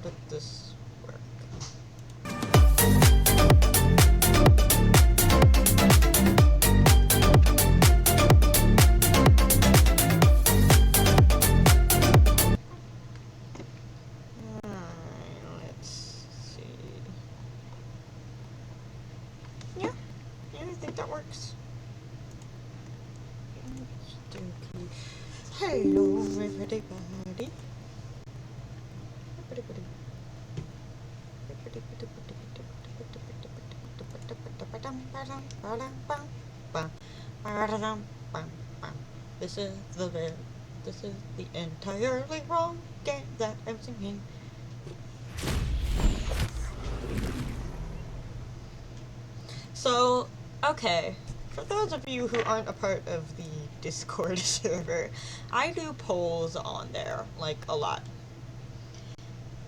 did this work? Let's see. Yeah, I think that works. Hello, everybody. This is the entirely wrong game that I'm singing. So, okay, for those of you who aren't a part of the Discord server, I do polls on there, like, a lot.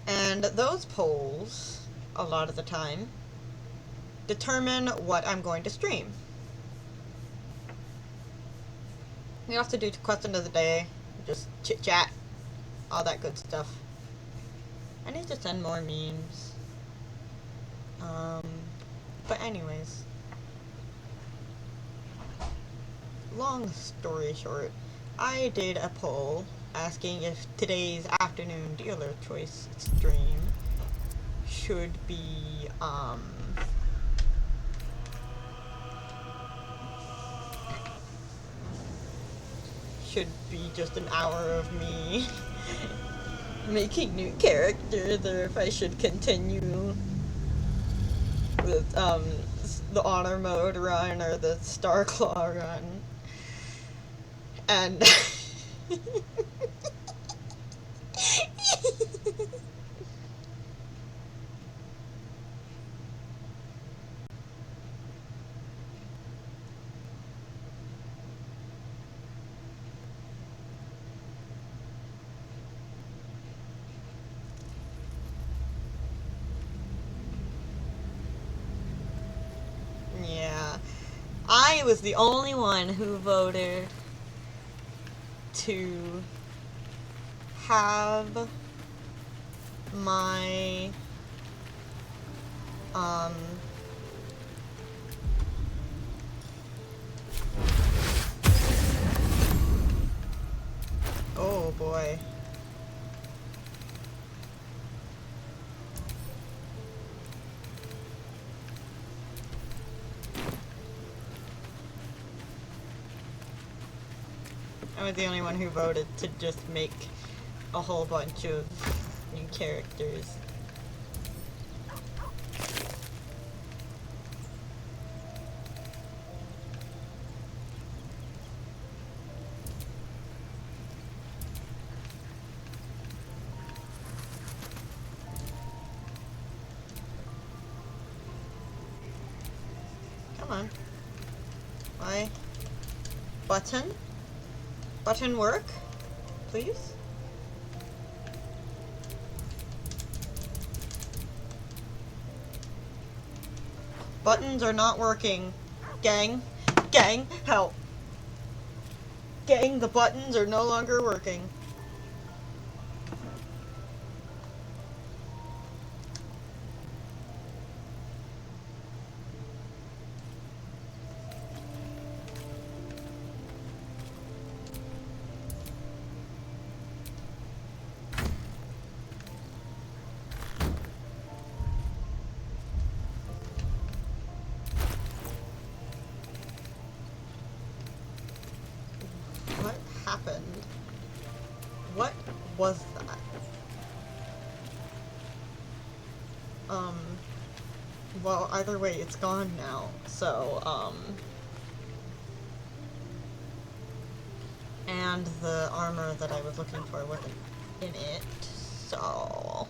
And those polls, a lot of the time, determine what I'm going to stream. We also do question of the day, just chit-chat, all that good stuff. I need to send more memes. But anyways. Long story short, I did a poll asking if today's afternoon dealer choice stream should be, just an hour of me making new characters, or if I should continue with, the honor mode run or the Star Claw run. And yeah, I was the only one who voted to have my, oh boy. I was the only one who voted to just make a whole bunch of new characters. Come on. Why? Button? Button work? Please? Buttons are not working. Gang. Gang, help. Gang, the buttons are no longer working. What happened? What was that? Well, either way, it's gone now, so, and the armor that I was looking for wasn't in it, so...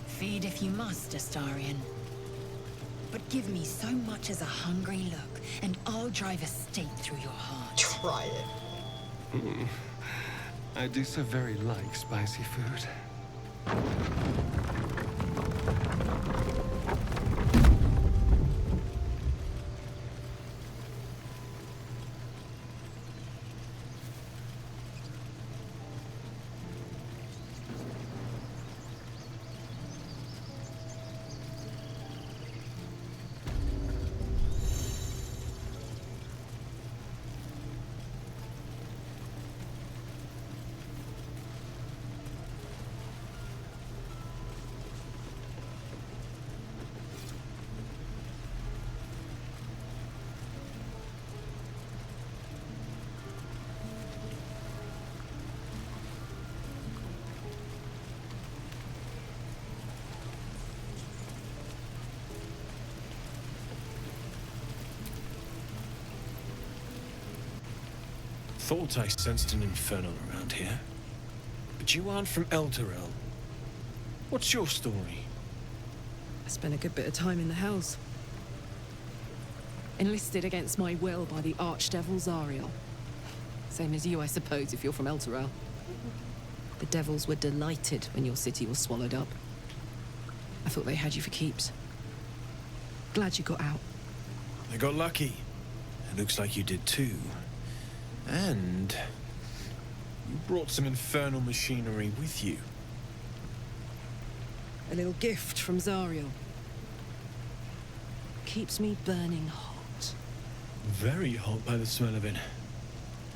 Feed if you must, Astarion. But give me so much as a hungry look, and I'll drive a stake through your heart. Try it. I do so very like spicy food. Thought I sensed an infernal around here. But you aren't from Elturel. What's your story? I spent a good bit of time in the Hells. Enlisted against my will by the Archdevil Zariel. Same as you, I suppose, if you're from Elturel. The devils were delighted when your city was swallowed up. I thought they had you for keeps. Glad you got out. I got lucky. It looks like you did too. And you brought some infernal machinery with you. A little gift from Zariel. Keeps me burning hot. Very hot by the smell of it.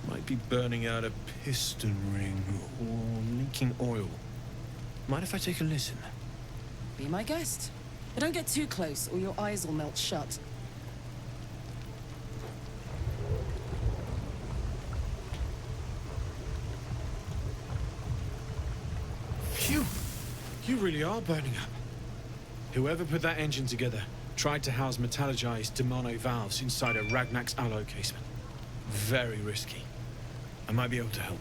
Might be burning out a piston ring or leaking oil. Mind if I take a listen? Be my guest. But don't get too close or your eyes will melt shut. Phew! You really are burning up. Whoever put that engine together tried to house metallurgized Demano valves inside a Ragnak's alloy casement. Very risky. I might be able to help.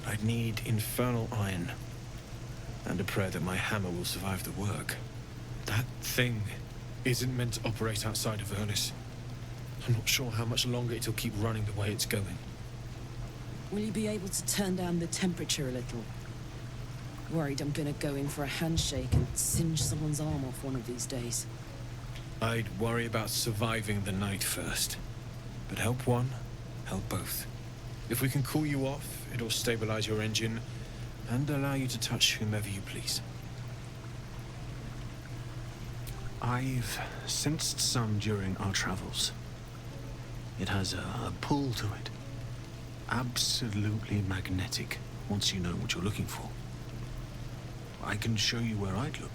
I'd need infernal iron. And a prayer that my hammer will survive the work. That thing isn't meant to operate outside of Ernest. I'm not sure how much longer it'll keep running the way it's going. Will you be able to turn down the temperature a little? Worried I'm gonna go in for a handshake and singe someone's arm off one of these days. I'd worry about surviving the night first. But help one, help both. If we can cool you off, it'll stabilize your engine and allow you to touch whomever you please. I've sensed some during our travels. It has a pull to it. Absolutely magnetic, once you know what you're looking for. I can show you where I'd look.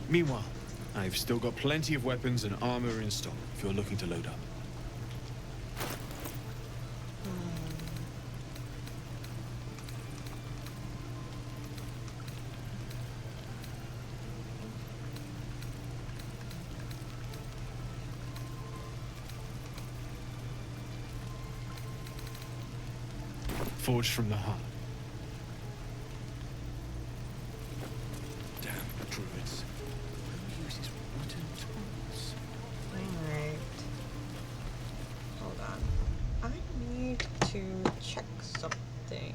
Meanwhile, I've still got plenty of weapons and armor in stock if you're looking to load up. Forged from the heart. Damn druids. Who uses rotten tools? Alright. Hold on. I need to check something.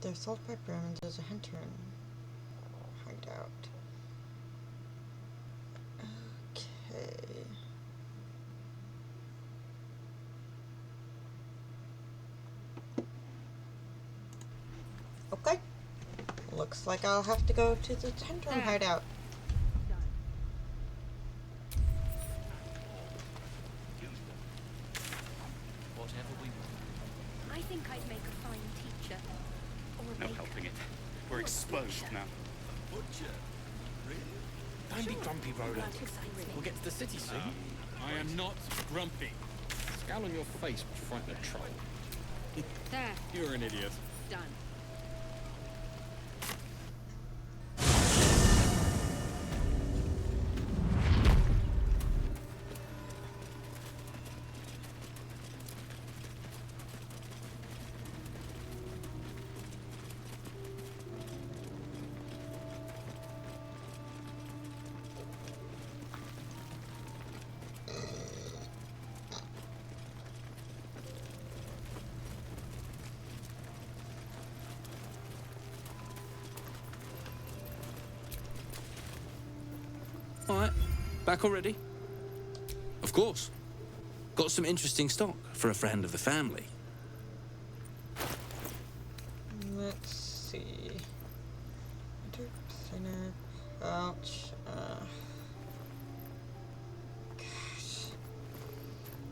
They're sold by Brahmins as a hunter and hideout. Okay. Okay. Looks like I'll have to go to the hunter and hideout. I think I'd make a fine teacher. No helping it. We're exposed now. Don't be grumpy, Rhoda. We'll get to the city soon. I am not grumpy. Scowl on your face would frighten a troll. There, You're an idiot. done. All right, back already? Of course. Got some interesting stock for a friend of the family. Let's see. Thinner pouch. Gosh.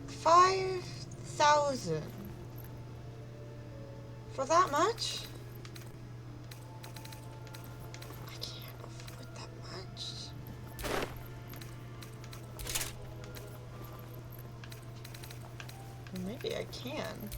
5,000 for that much? I can't afford that much. Maybe I can.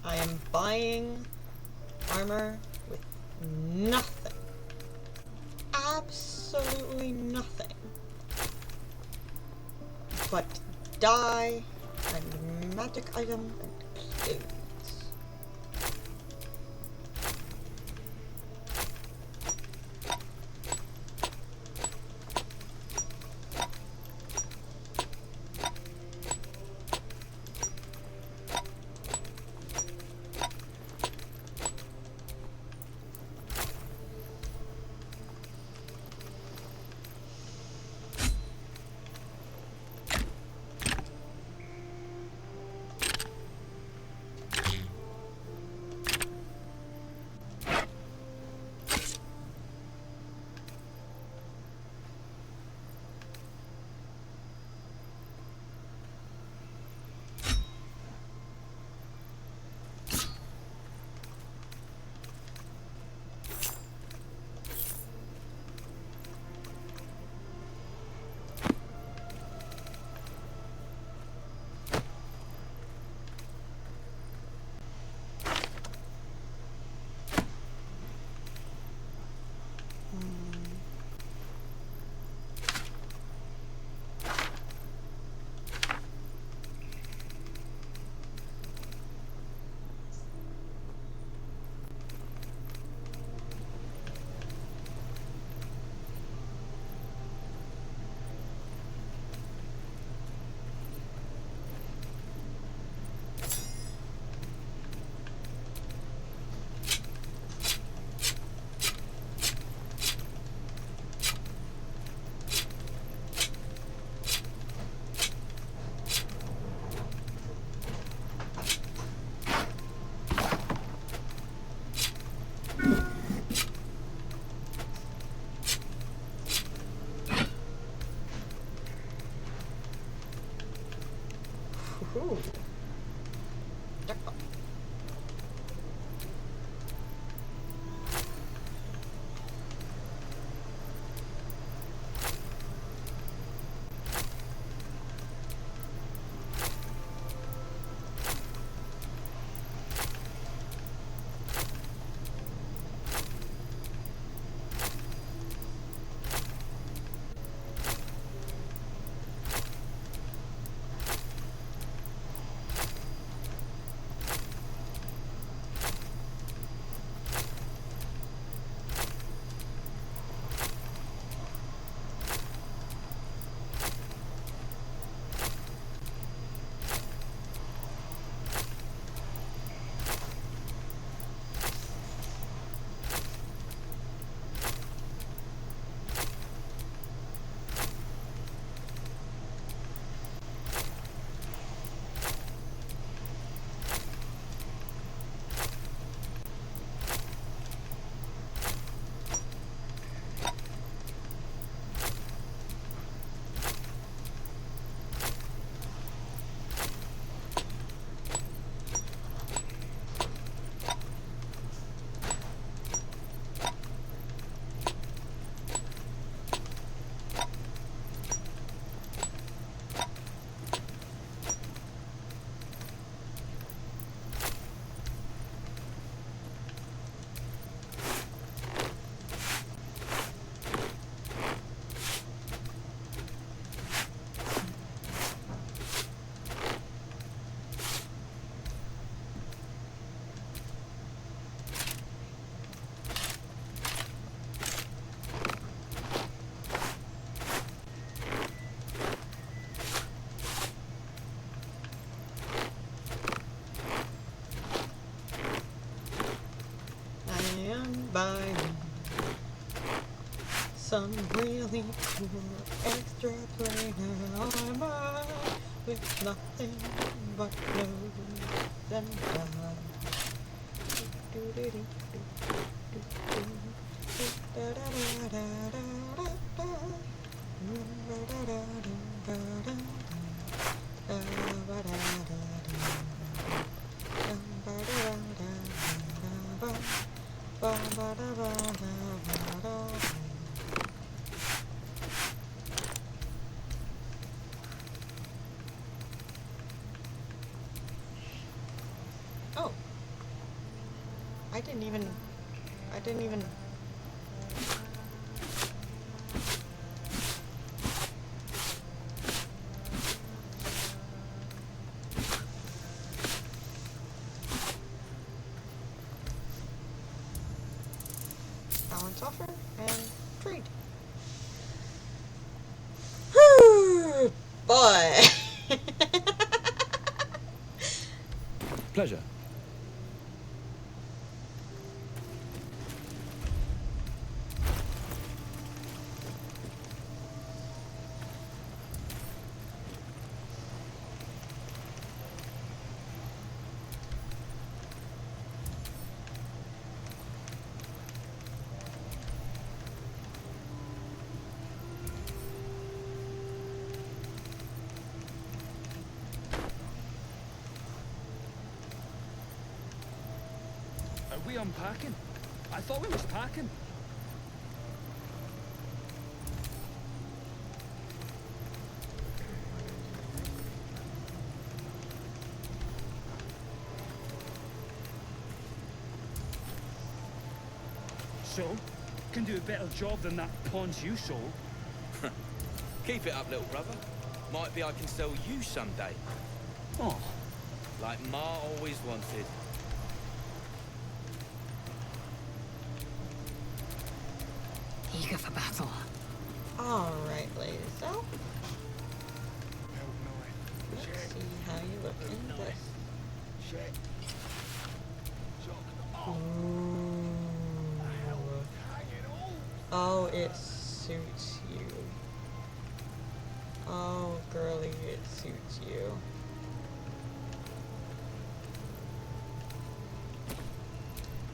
I am buying armor with nothing. Absolutely nothing. But dye and magic item and clothes. buy me some really cool extra plainer armor with nothing but clothes and Oh. I didn't even balance offer and trade. Boy. Pleasure. Are we unpacking? I thought we was packing. So, can do a better job than that paunch you sold. Keep it up, little brother. Might be I can sell you someday. Oh, Like Ma always wanted. Eager for battle. Alright, ladies, so let's see how you look in this. Ooh. Oh, it suits you. Oh, girly, it suits you.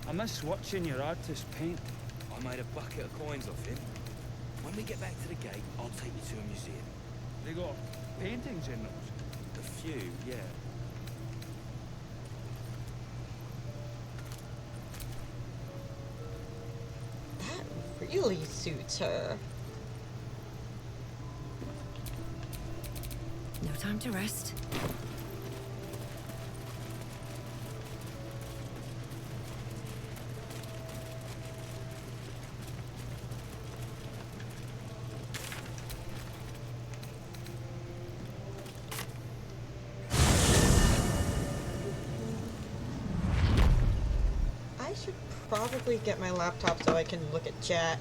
I miss watching your artist paint. I made a bucket of coins off him. When we get back to the gate, I'll take you to a museum. They got paintings in those. A few, yeah. That really suits her. No time to rest. I should probably get my laptop so I can look at chat.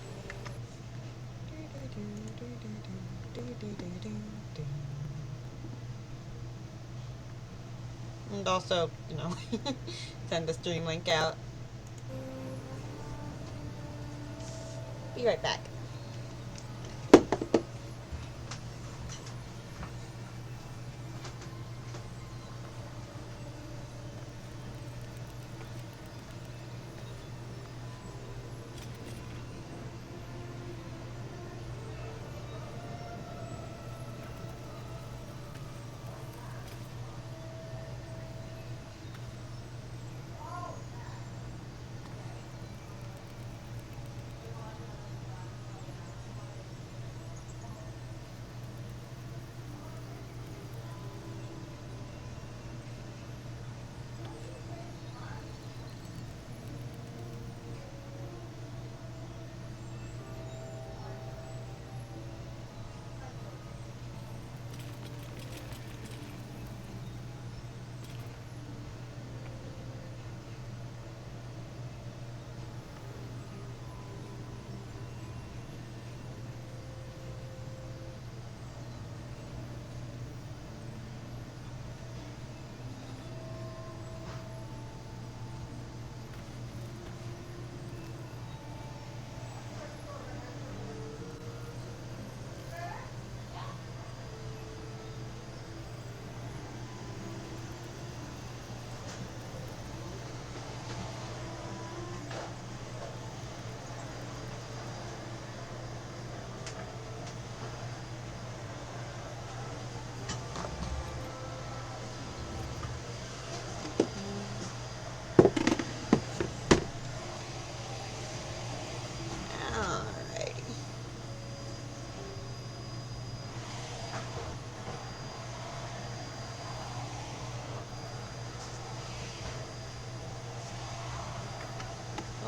And also, you know, send the stream link out. Be right back.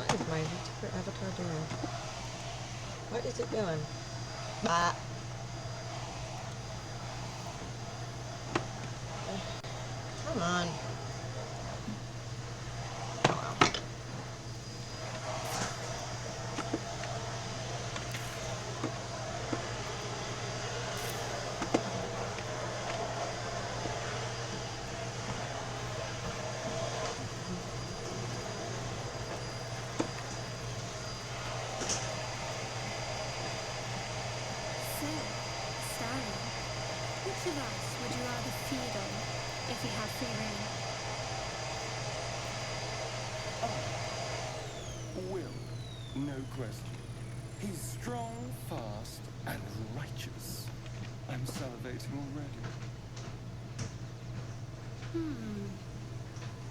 What is my super avatar doing? What is it doing? Bah. Come on. So, Starling, which of us would you rather feed on if you had free reign? Will, no question. He's strong, fast, and righteous. I'm salivating already.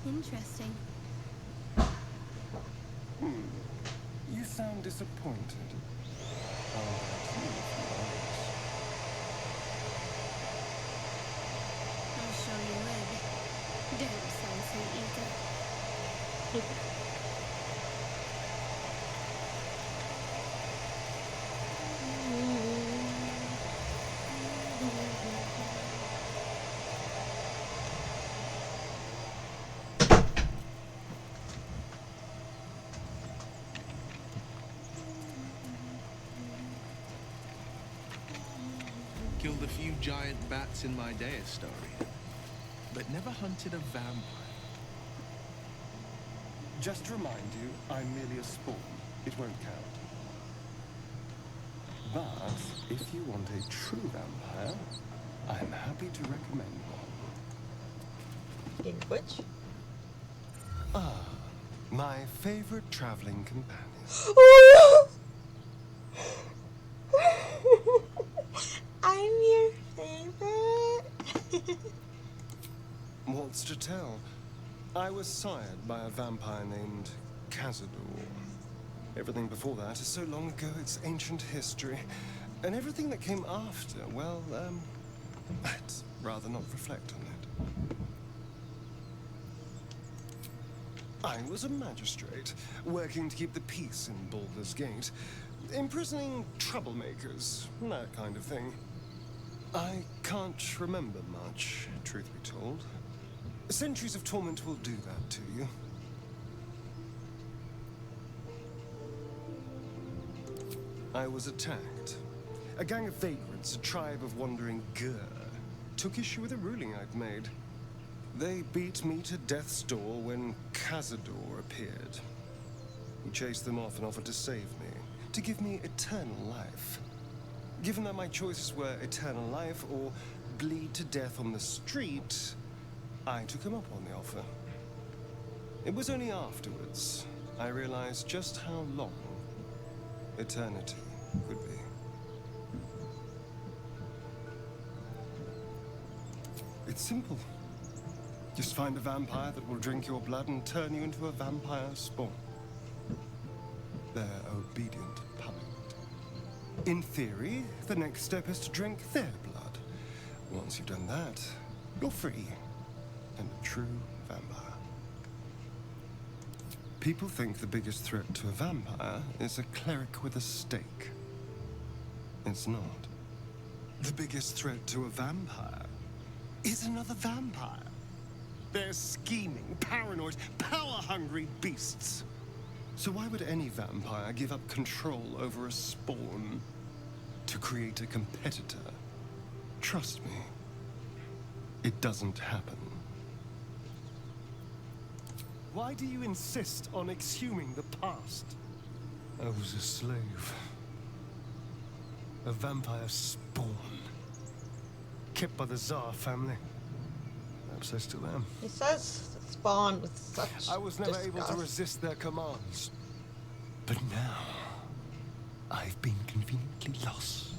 Interesting. You sound disappointed. I'll bet you if you ask. I'm sure you would. Don't sound so eager. Killed a few giant bats in my day, Astarion, but never hunted a vampire. Just to remind you, I'm merely a spawn. It won't count. But if you want a true vampire, I'm happy to recommend one. In which? My favorite traveling companion. I'm your favorite. What's to tell? I was sired by a vampire named Cazador. Everything before that is so long ago, it's ancient history. And everything that came after, well, I'd rather not reflect on it. I was a magistrate, working to keep the peace in Baldur's Gate, imprisoning troublemakers, that kind of thing. I can't remember much, truth be told. Centuries of torment will do that to you. I was attacked. A gang of vagrants, a tribe of wandering Gur, took issue with a ruling I'd made. They beat me to death's door when Cazador appeared. He chased them off and offered to save me, to give me eternal life. Given that my choices were eternal life or bleed to death on the street, I took him up on the offer. It was only afterwards I realized just how long eternity could be. It's simple. Just find a vampire that will drink your blood and turn you into a vampire spawn. They're obedient puppet. In theory, the next step is to drink their blood. Once you've done that, you're free and a true vampire. People think the biggest threat to a vampire is a cleric with a stake. It's not. The biggest threat to a vampire is another vampire. They're scheming, paranoid, power-hungry beasts. So why would any vampire give up control over a spawn to create a competitor? Trust me, it doesn't happen. Why do you insist on exhuming the past? I was a slave. A vampire spawn. Kept by the Tsar family. Perhaps I still am. He says spawn with such I was never able to disgust. resist their commands. But now, I've been conveniently lost.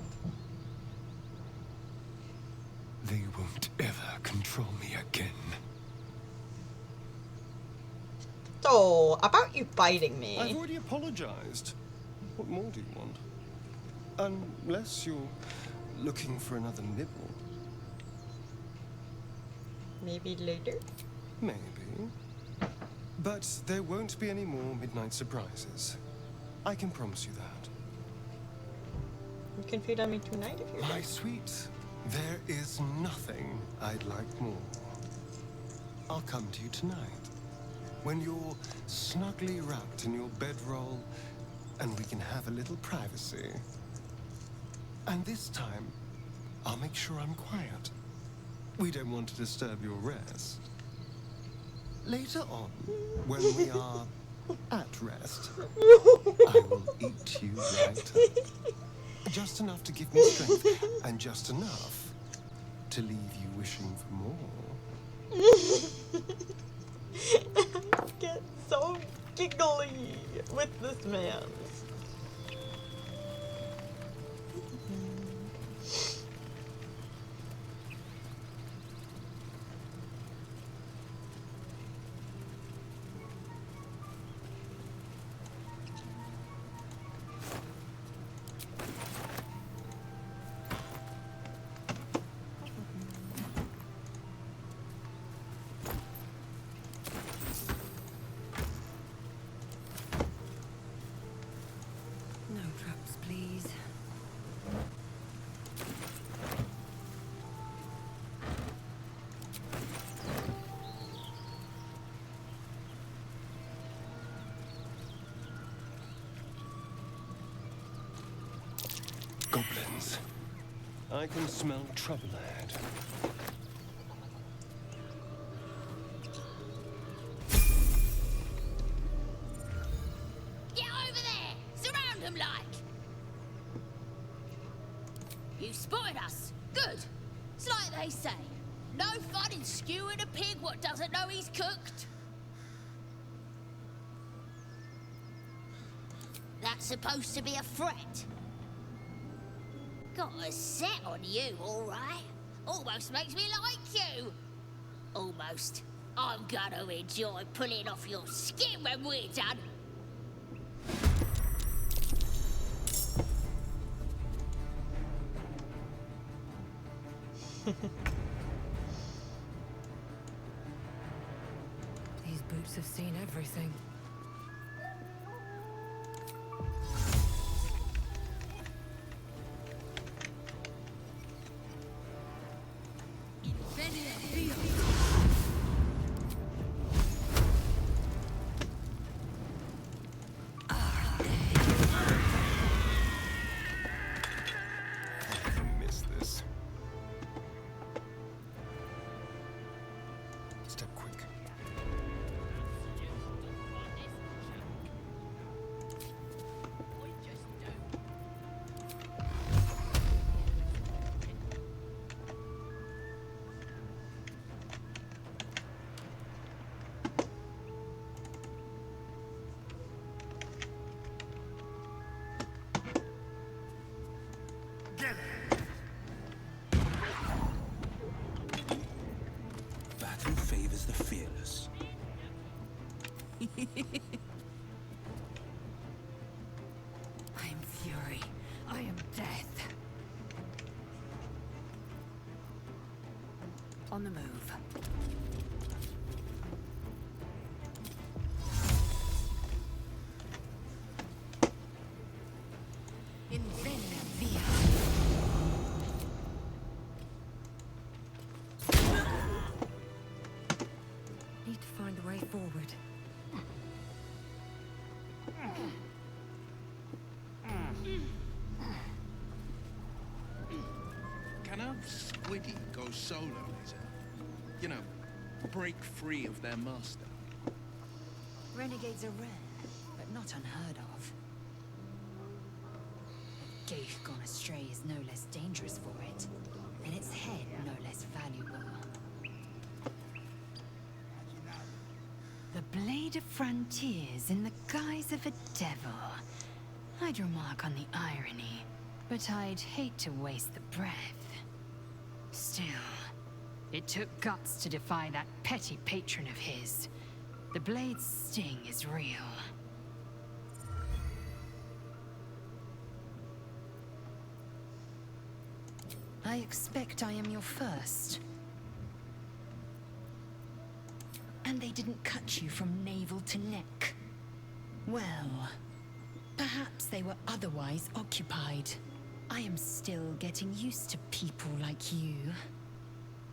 They won't ever control me again. So, about you biting me. I've already apologized. What more do you want? Unless you're looking for another nibble. Maybe later? Maybe. But there won't be any more midnight surprises. I can promise you that. You can feed on me tonight if you My like. sweet, there is nothing I'd like more. I'll come to you tonight, when you're snugly wrapped in your bedroll, and we can have a little privacy. And this time, I'll make sure I'm quiet. We don't want to disturb your rest. Later on, when we are at rest, I will eat you right up. Just enough to give me strength, and just enough to leave you wishing for more. I get so giggly with this man. No traps, please. Goblins. I can smell trouble ahead. Get over there! Surround them like! You spotted us. Good. It's like they say. No fun in skewing a pig what doesn't know he's cooked. That's supposed to be a threat. Got a set on you, all right? Almost makes me like you. Almost. I'm gonna enjoy pulling off your skin when we're done. These boots have seen everything. I miss this. Step quick. Battle favors the fearless. I am fury. I am death. On the move. In via. Need to find a way forward. Can a squiddy go solo, is it? You know, break free of their master. Renegades are rare, but not unheard of. A geich gone astray is no less dangerous for it, and its head no less valuable. The Blade of Frontiers in the guise of a devil. I'd remark on the irony, but I'd hate to waste the breath. Still, it took guts to defy that petty patron of his. The Blade's sting is real. I expect I am your first. And they didn't cut you from navel to neck. Well, perhaps they were otherwise occupied. I am still getting used to people like you.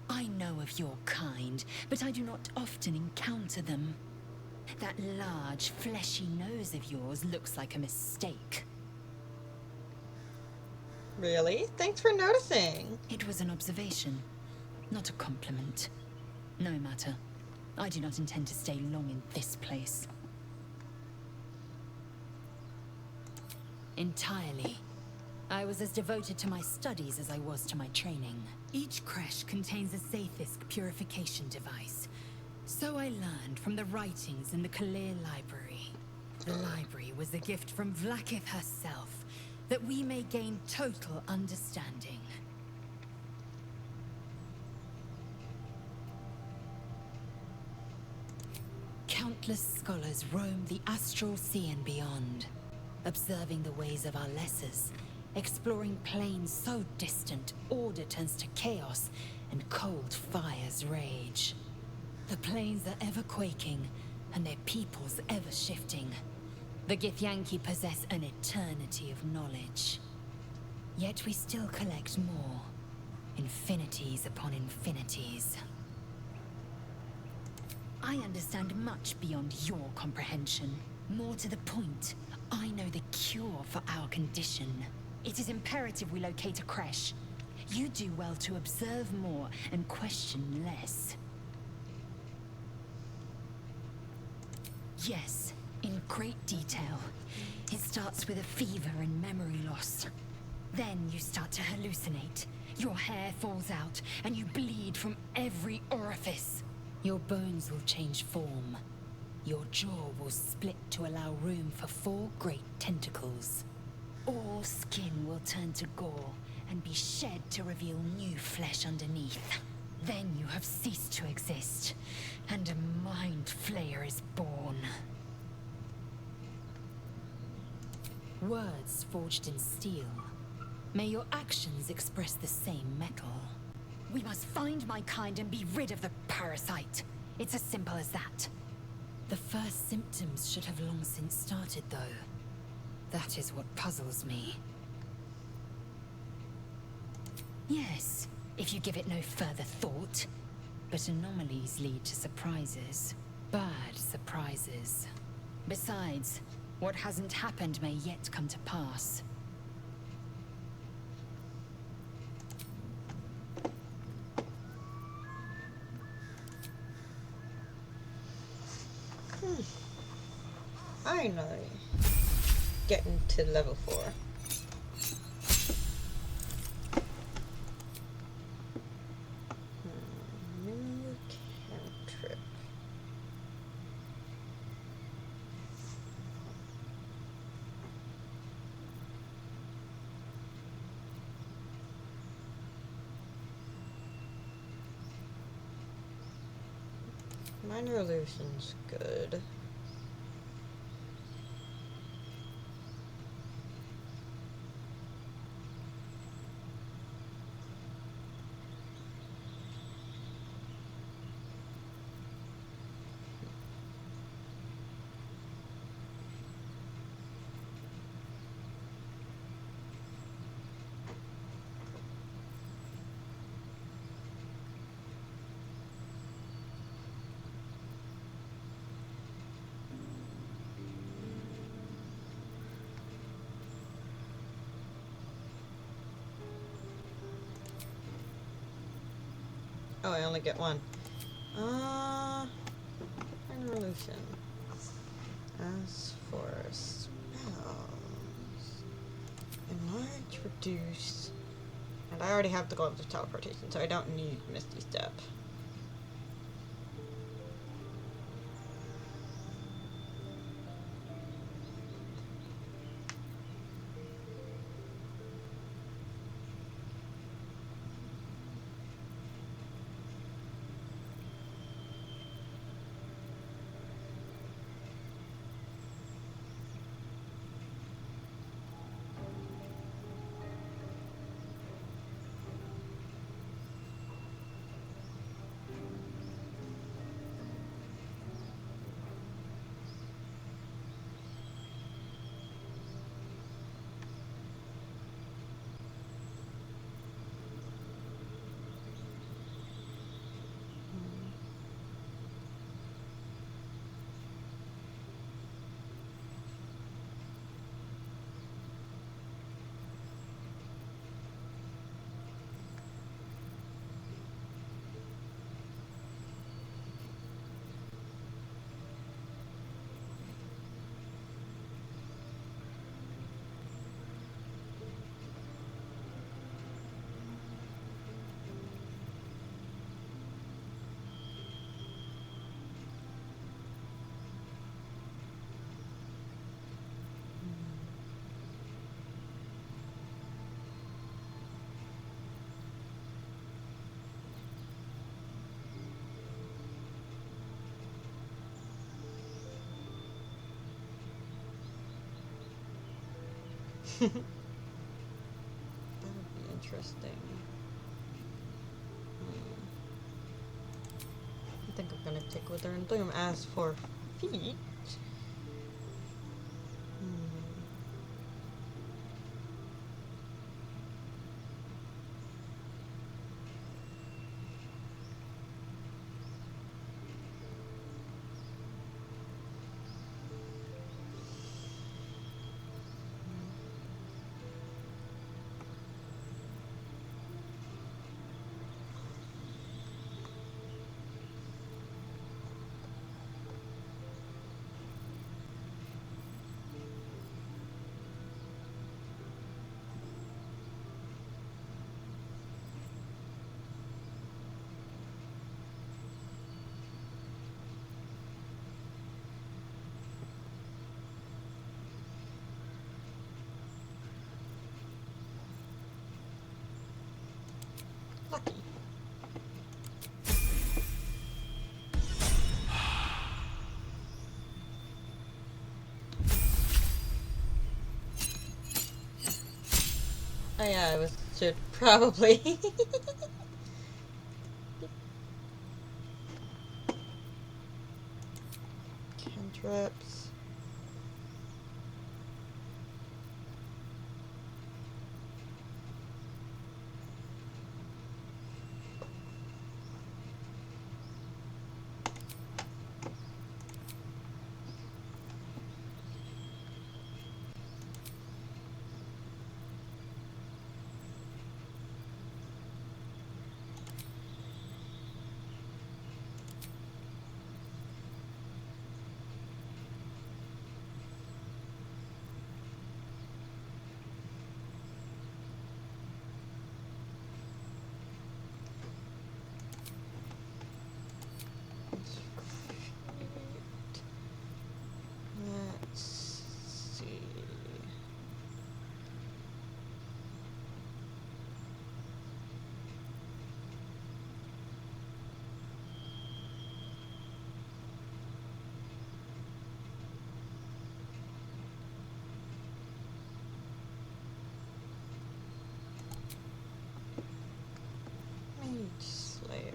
I know of your kind, but I do not often encounter them. That large, fleshy nose of yours looks like a mistake. Really? Thanks for noticing. It was an observation, not a compliment. No matter. I do not intend to stay long in this place. Entirely. I was as devoted to my studies as I was to my training. Each creche contains a Zaithisk purification device. So I learned from the writings in the Kalir Library. The library was a gift from Vlakith herself, that we may gain total understanding. Countless scholars roam the astral sea and beyond, observing the ways of our lessers, exploring planes so distant order turns to chaos and cold fires rage. The planes are ever quaking, and their peoples ever shifting. The Githyanki possess an eternity of knowledge. Yet we still collect more. Infinities upon infinities. I understand much beyond your comprehension. More to the point, I know the cure for our condition. It is imperative we locate a creche. You do well to observe more and question less. Yes, in great detail. It starts with a fever and memory loss. Then you start to hallucinate. Your hair falls out, and you bleed from every orifice. Your bones will change form. Your jaw will split to allow room for 4 great tentacles. All skin will turn to gore and be shed to reveal new flesh underneath. Then you have ceased to exist, and a mind flayer is born. Words forged in steel. May your actions express the same metal. We must find my kind and be rid of the parasite. It's as simple as that. The first symptoms should have long since started, though. That is what puzzles me. Yes, if you give it no further thought. But anomalies lead to surprises. Bad surprises. Besides, what hasn't happened may yet come to pass. Finally. Getting to level 4. New cantrip. Minor illusion's good. Oh, I only get one. Minor illusion. As for spells, enlarge, reduce, and I already have the gloves of teleportation, so I don't need Misty Step. That would be interesting. I think I'm gonna take Wither and Bloom. As for feet... Lucky. Oh yeah, should probably... Cantrips. Let's see. Mage Slayer.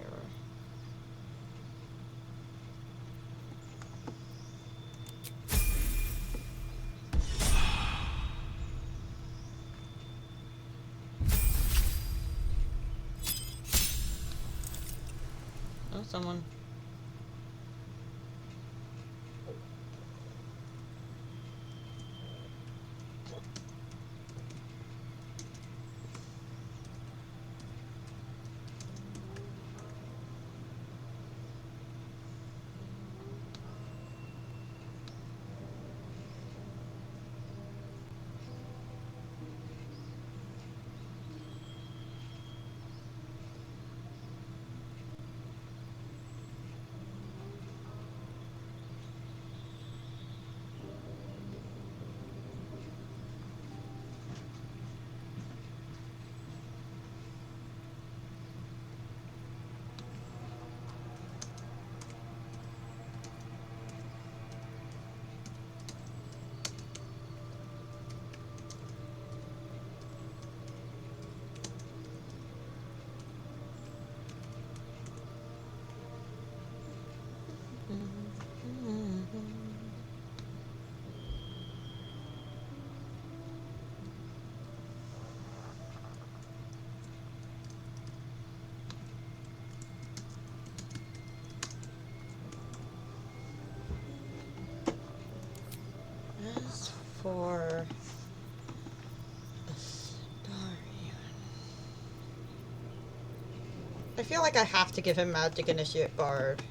Oh, someone. As for Astarion, I feel like I have to give him Magic Initiate Bard.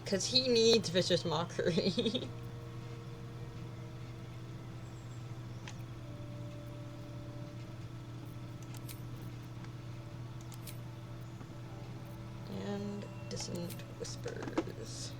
Because he needs Vicious Mockery. And Dissonant Whispers.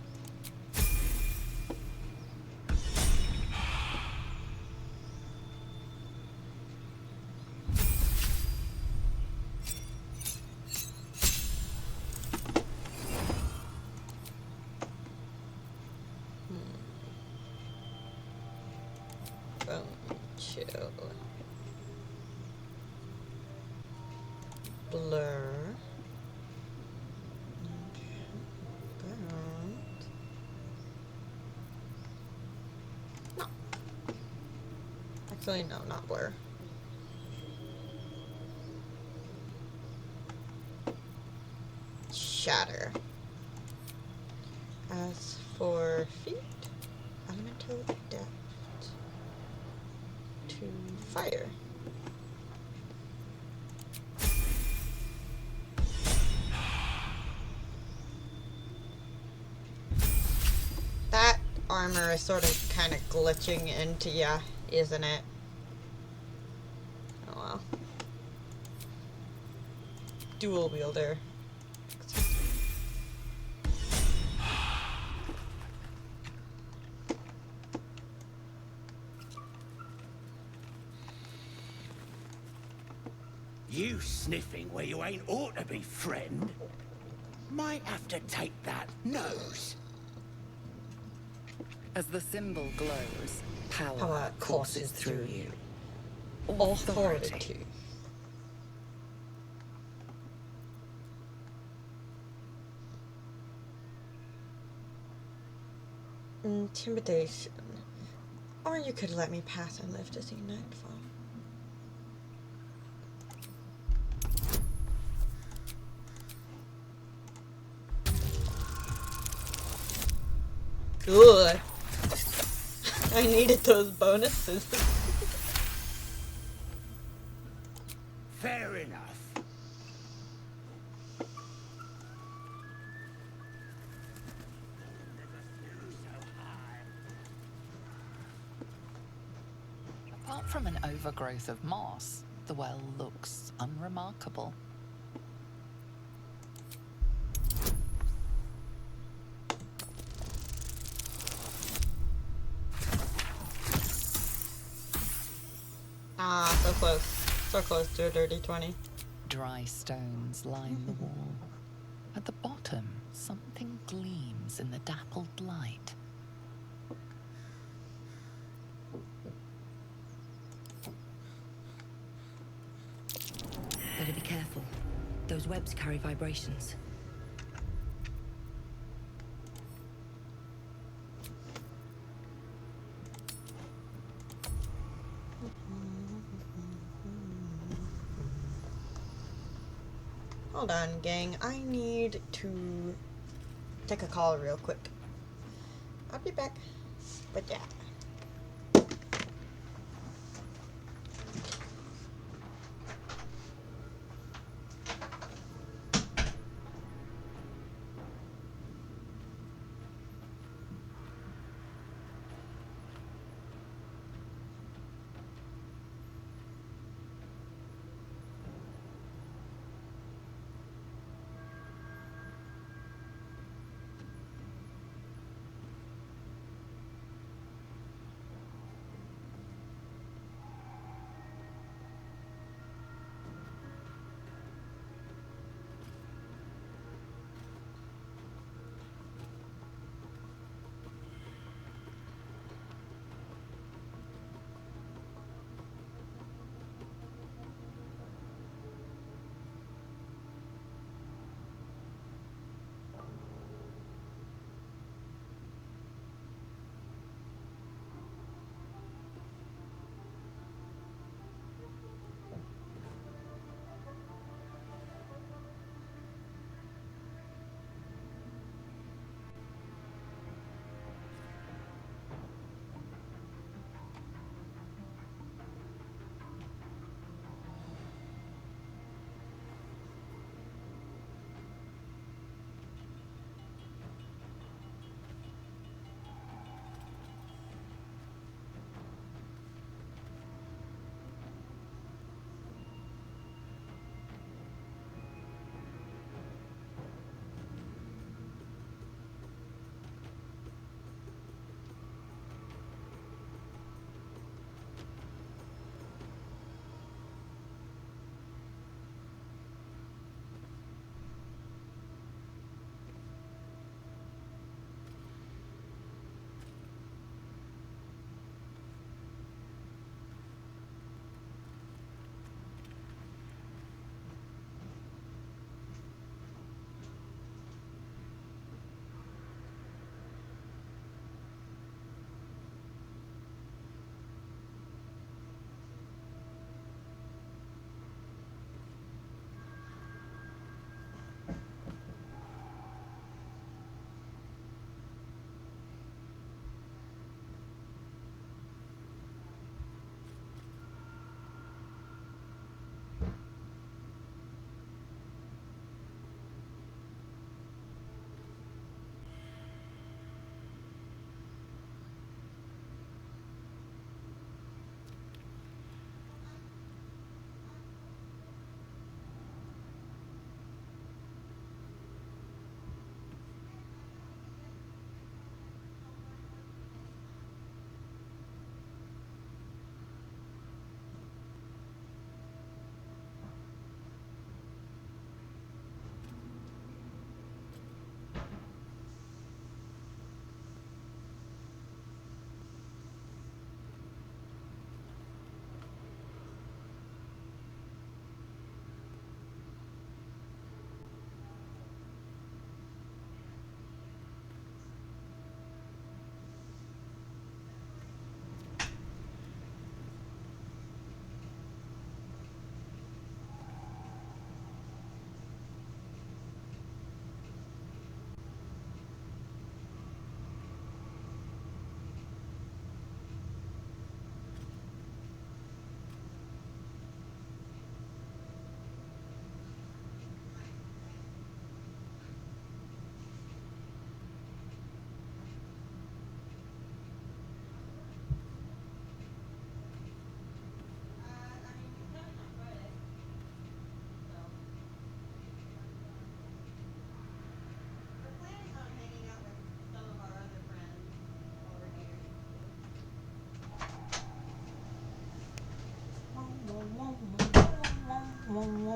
chill. Blur. No. Actually, no, not blur. Shatter. As for feet, elemental depth to fire. That armor is sort of kind of glitching into ya, isn't it? Oh well. Dual wielder. You sniffing where you ain't ought to be, friend. Might have to take that nose. As the symbol glows, power Power courses through you. Authority. Intimidation. Or you could let me pass and live to see nightfall. Good. I needed those bonuses. Fair enough. Apart from an overgrowth of moss, the well looks unremarkable. Ah, so close. So close to a dirty 20. Dry stones line the wall. At the bottom, something gleams in the dappled light. Better be careful. Those webs carry vibrations. Hold on, gang. I need to take a call real quick. I'll be back. But yeah.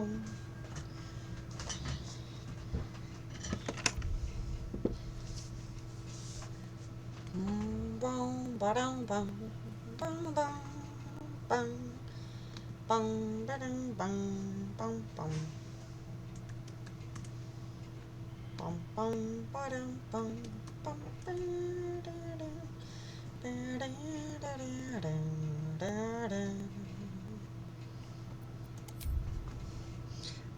bum. Bum, ba-dum, bum, bum, bum, bum, bum, ba-dum, bum, bum, bum. Bum, bum, ba-dum, bum, bum, ba-da-dum, ba-da-da-da-dum, da-dum.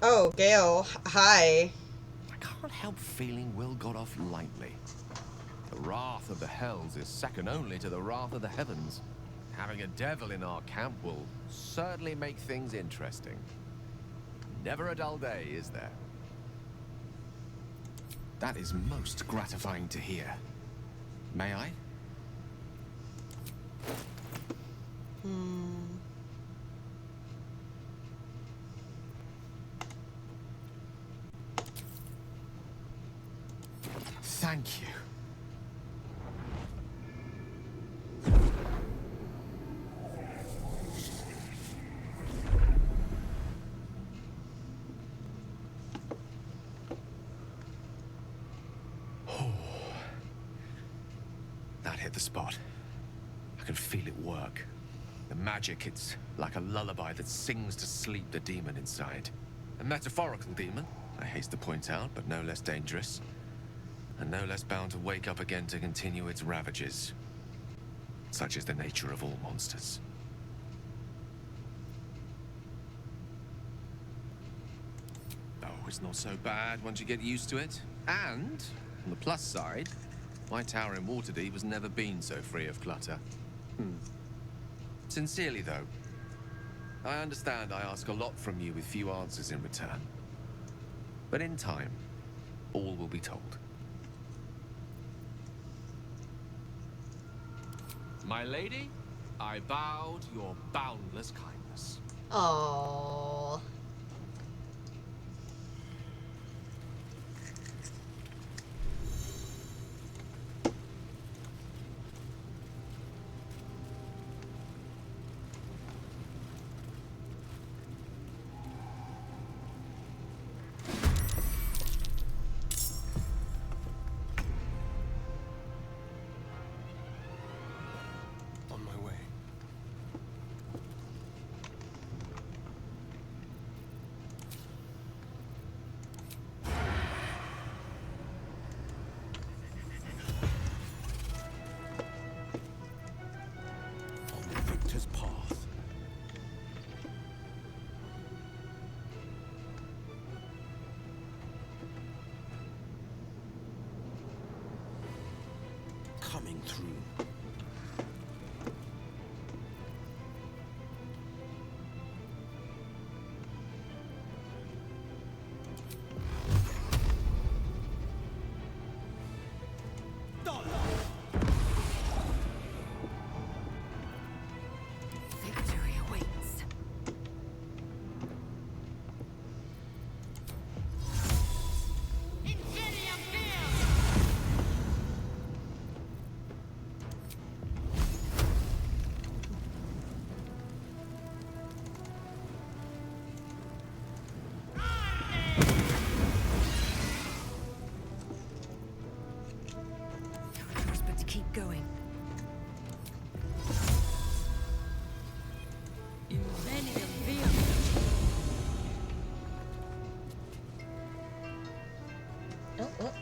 Oh, Gale, hi. I can't help feeling Will got off lightly. The wrath of the hells is second only to the wrath of the heavens. Having a devil in our camp will certainly make things interesting. Never a dull day, is there? That is most gratifying to hear. May I? Thank you. That hit the spot. I can feel it work. The magic, it's like a lullaby that sings to sleep the demon inside. A metaphorical demon, I haste to point out, but no less dangerous. And no less bound to wake up again to continue its ravages. Such is the nature of all monsters. Oh, it's not so bad once you get used to it. And, on the plus side, my tower in Waterdeep has never been so free of clutter. Sincerely, though, I understand I ask a lot from you with few answers in return. But in time, all will be told. My lady, I bow to your boundless kindness. Aww. On my way. On the victor's path. Coming through. Victory awaits. No choice but to keep going. Oh, oh.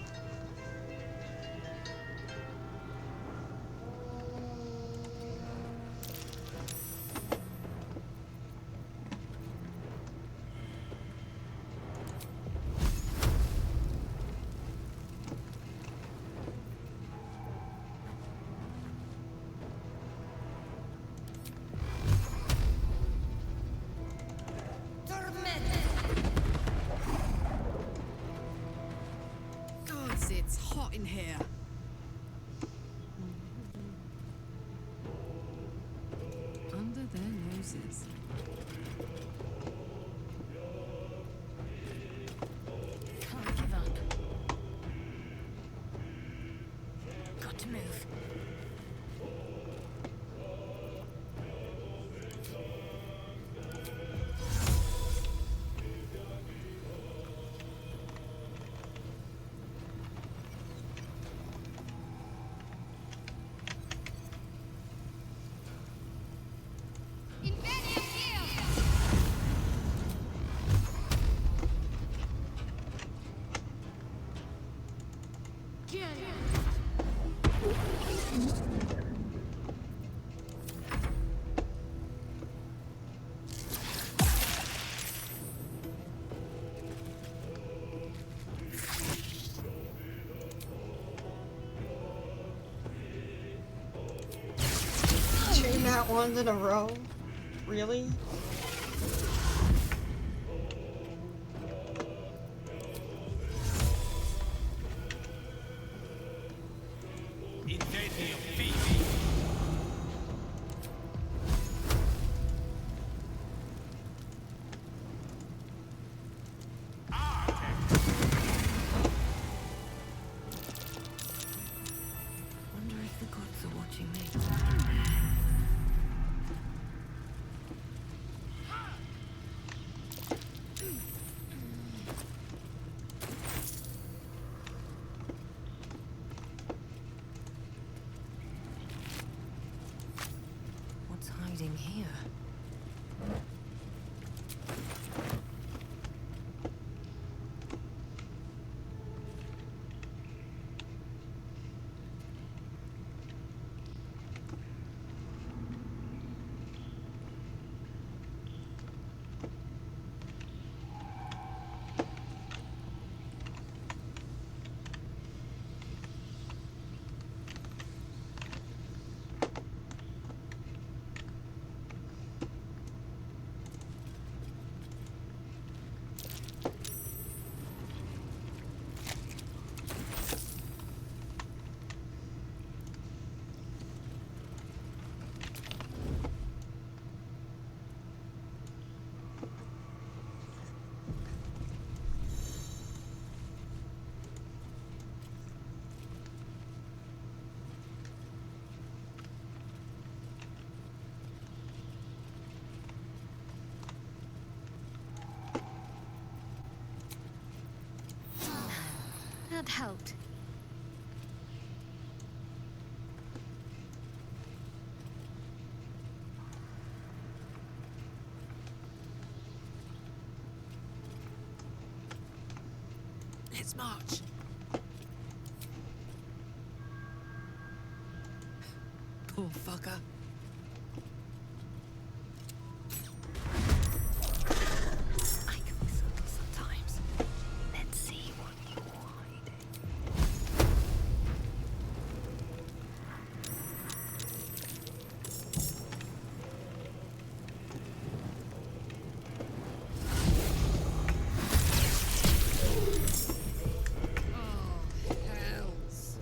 Gods, it's hot in here. Under their noses. Can't give up. Got to move. Nat ones in a row? Really? Wonder if the gods are watching me. What's hiding here? That helped. Let's march. Poor fucker. I can be subtle sometimes. Let's see what you're hiding. Oh, hells.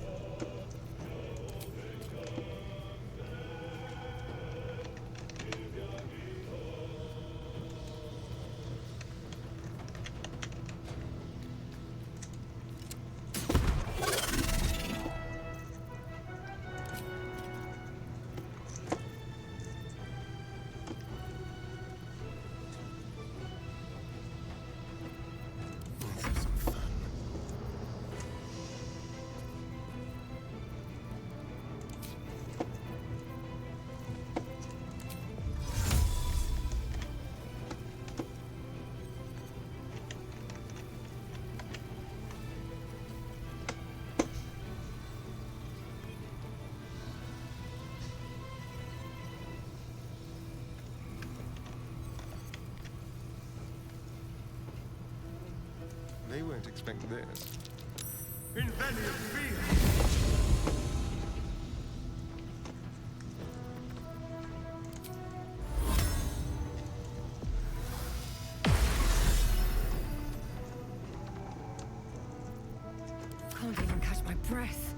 They won't expect this. Invenium fear! Can't even catch my breath.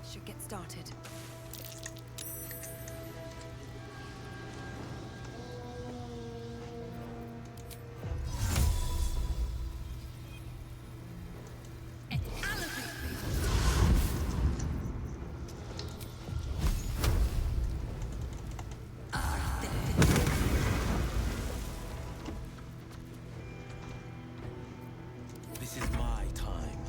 Should get started. This is my time.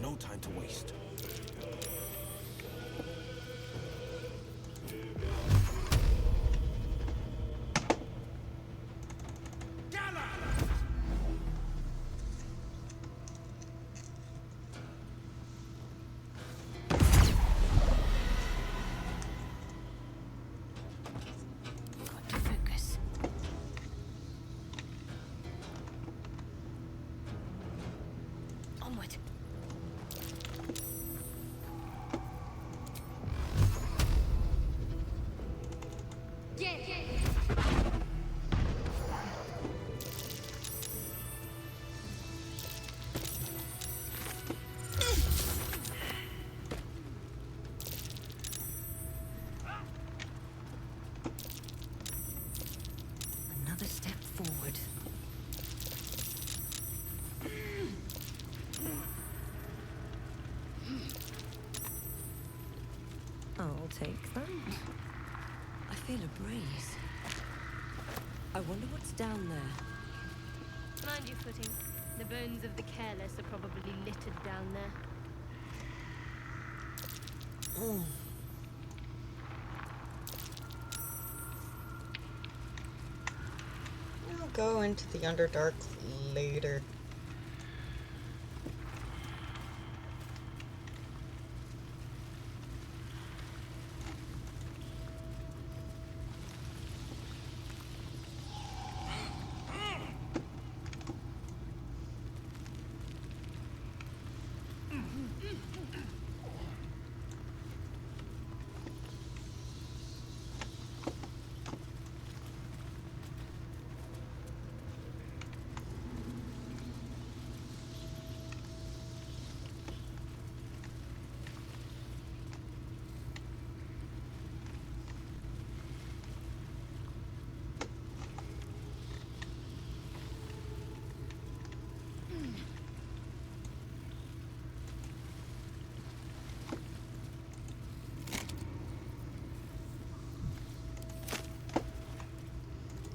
No time to waste. take that. I feel a breeze. I wonder what's down there. Mind your footing. The bones of the careless are probably littered down there. I'll go into the Underdark later.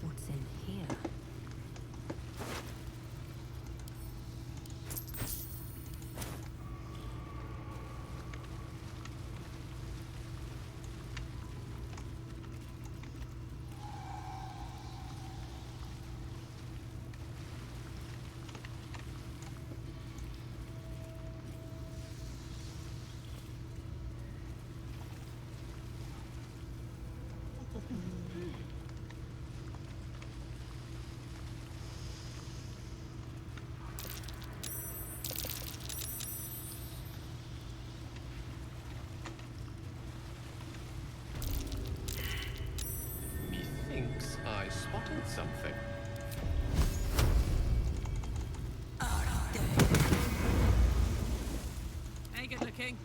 What's in here? Methinks I spotted something. Hey, good looking.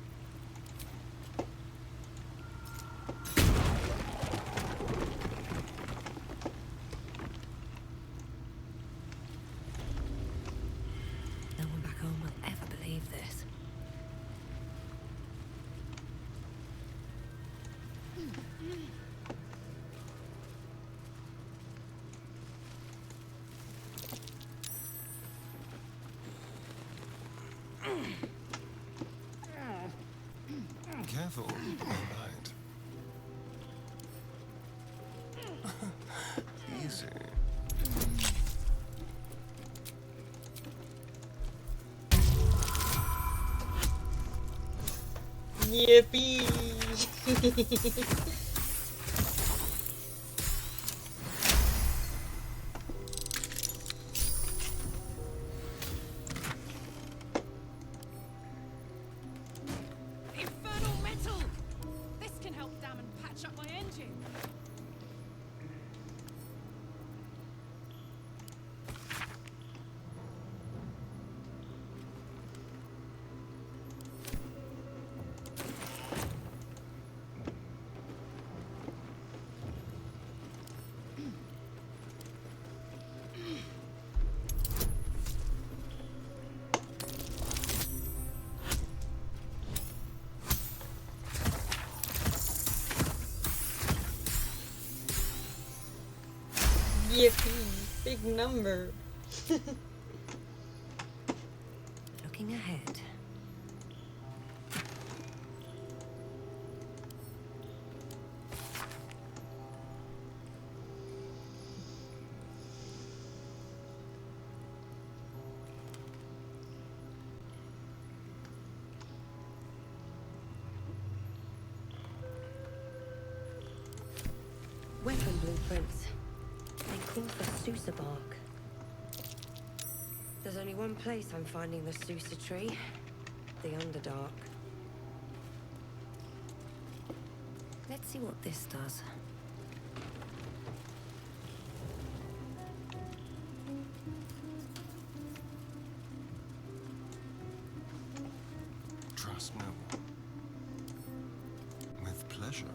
No one back home will ever believe this. Careful. All right. Easy. Yippee! Infernal metal! This can help dam and patch up my engine. Yippee! Big number. Looking ahead. Weapon blueprints. They call for Sousa bark. There's only one place I'm finding the Sousa tree. The Underdark. Let's see what this does. Trust no one. With pleasure.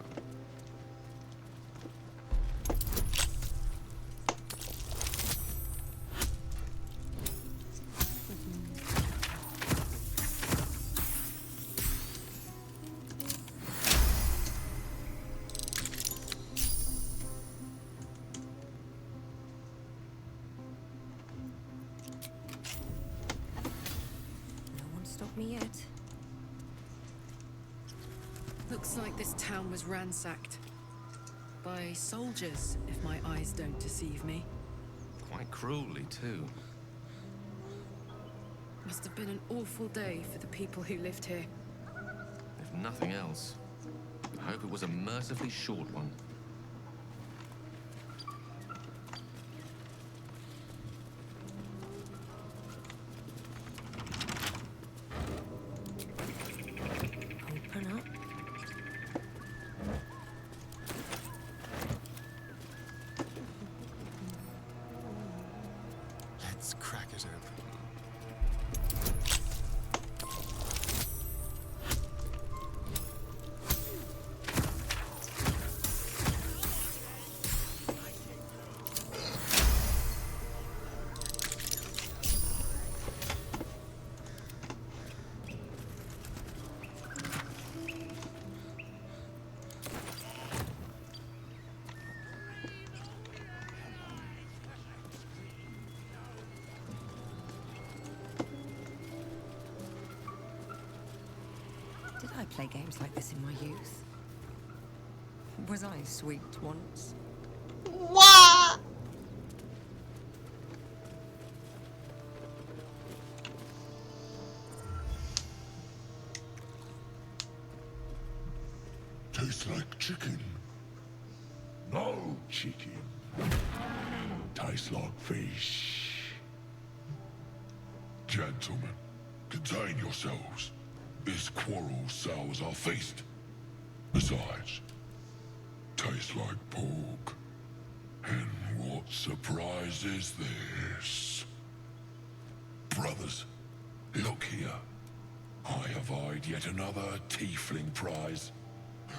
stop me yet. Looks like this town was ransacked. By soldiers, if my eyes don't deceive me. Quite cruelly, too. Must have been an awful day for the people who lived here. If nothing else, I hope it was a mercifully short one. Open up. Let's crack it open. Did I play games like this in my youth? Was I sweet once? What? Tastes like chicken. No chicken. Tastes like fish. Gentlemen, contain yourselves. This quarrel sours our feast. Besides, tastes like pork. And what surprise is this? Brothers, look here. I have eyed yet another tiefling prize.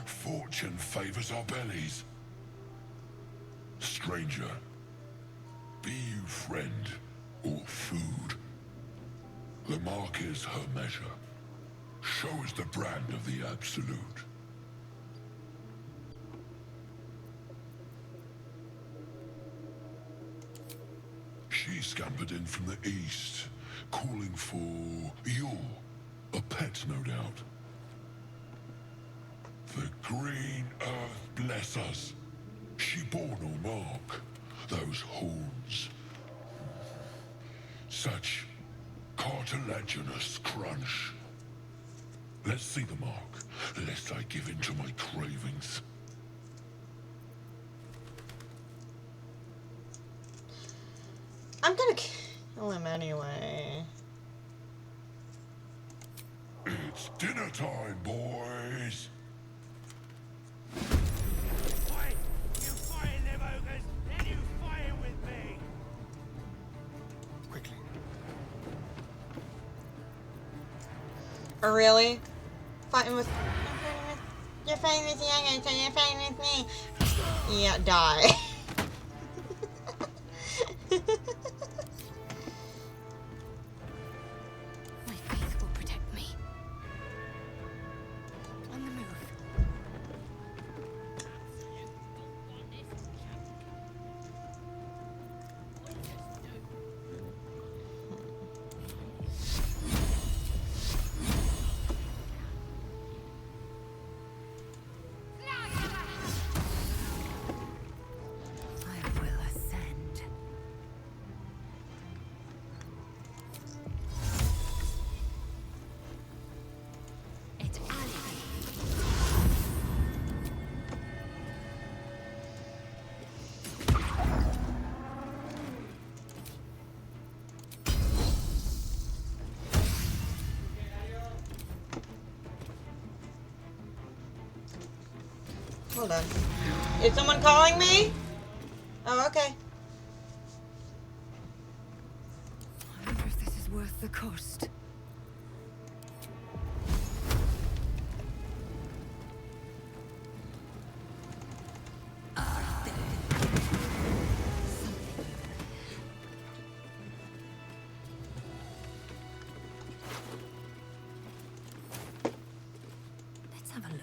Fortune favors our bellies. Stranger, be you friend or food? The mark is her measure. Show us the brand of the absolute. She scampered in from the east, calling for you, a pet, no doubt. The green earth bless us. She bore no mark. Those horns. Such cartilaginous crunch. Let's see the mark, lest I give in to my cravings. I'm gonna kill him anyway. It's dinner time, boys. Fight! You fighting them ogres, then you fighting with me! Quickly. Oh, really? Fighting with... You're fighting with the youngins, so you're fighting with me. Yeah, die. My faith will protect me. On the move. I will ascend. It's alibi. Hold on. Is someone calling me? Oh, okay. I wonder if this is worth the cost. Let's have a look.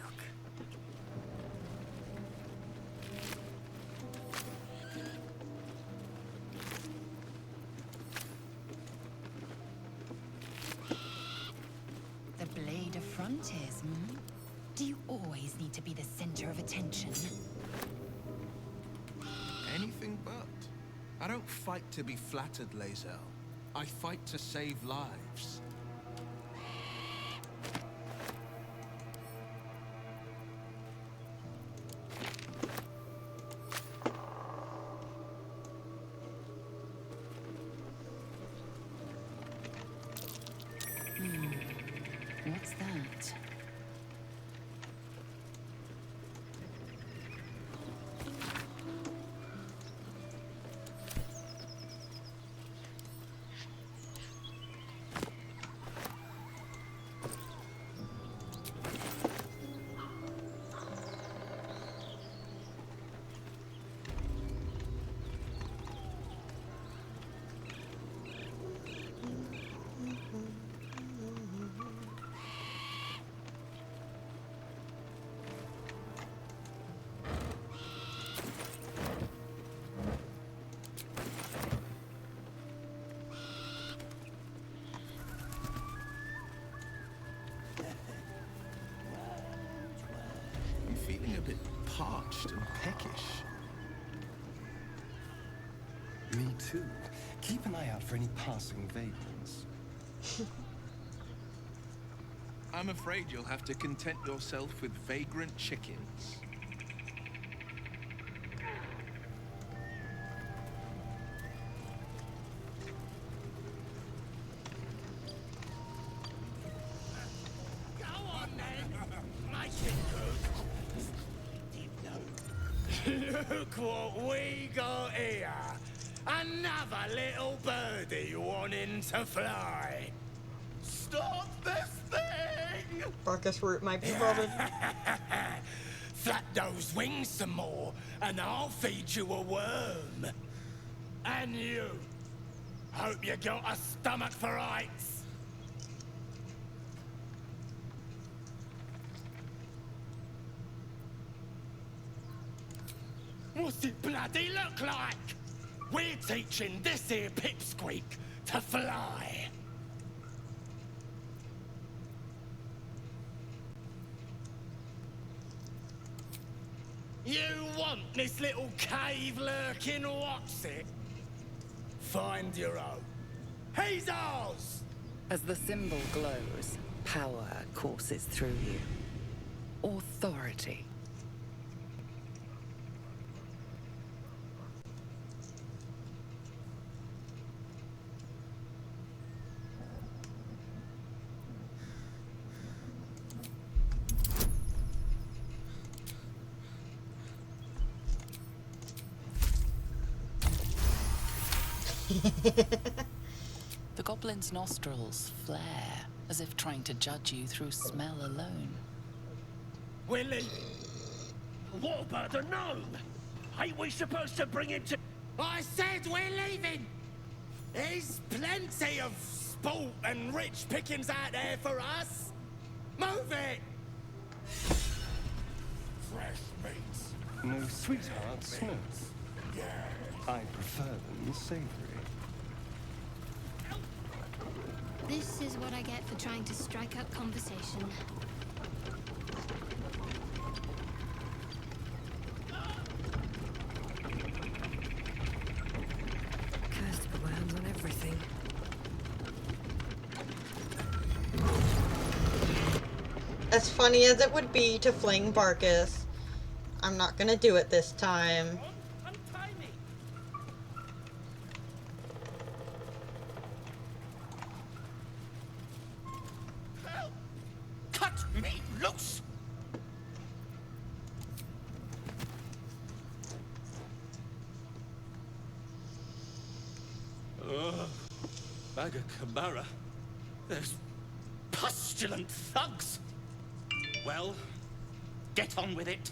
Frontiers, hmm? Do you always need to be the center of attention? Anything but. I don't fight to be flattered, Lae'zel. I fight to save lives. What's that? I'm feeling a bit parched and peckish. Me too. Keep an eye out for any passing vagrants. I'm afraid you'll have to content yourself with vagrant chickens. Go on then. Make it good. Look what we got here. Another little birdie wanting to fly. Stop this thing! Barkus root might be bothered. Flap those wings some more, and I'll feed you a worm. And you. Hope you got a stomach for heights. What's it bloody look like? We're teaching this here pipsqueak to fly. You want this little cave lurking, what's it? Find your own. He's ours! As the symbol glows, power courses through you. Authority. The goblin's nostrils flare, as if trying to judge you through smell alone. We're leaving. What about the gnome? Ain't we supposed to bring him to... I said we're leaving! There's plenty of sport and rich pickings out there for us. Move it! Fresh meats. No sweethearts, no. Yeah. I prefer them savory. This is what I get for trying to strike up conversation. Cursed worms on everything. As funny as it would be to fling Barkus, I'm not gonna do it this time. Cut me loose! Baga Kamara. Those pustulant thugs. Well, get on with it.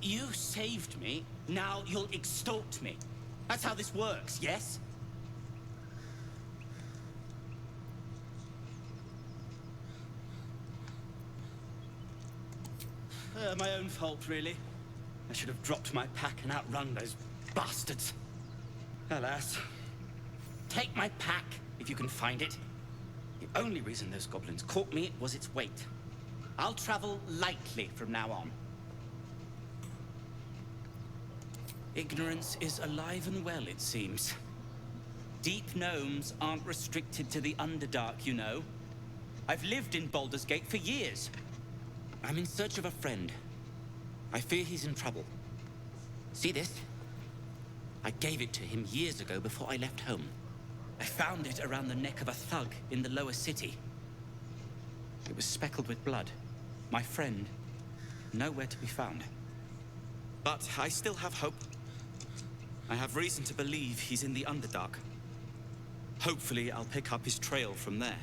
You saved me, now you'll extort me. That's how this works, yes? My own fault, really. I should have dropped my pack and outrun those bastards. Alas. Take my pack, if you can find it. The only reason those goblins caught me was its weight. I'll travel lightly from now on. Ignorance is alive and well, it seems. Deep gnomes aren't restricted to the Underdark, you know. I've lived in Baldur's Gate for years. I'm in search of a friend. I fear he's in trouble. See this? I gave it to him years ago before I left home. I found it around the neck of a thug in the lower city. It was speckled with blood. My friend, nowhere to be found. But I still have hope. I have reason to believe he's in the Underdark. Hopefully, I'll pick up his trail from there.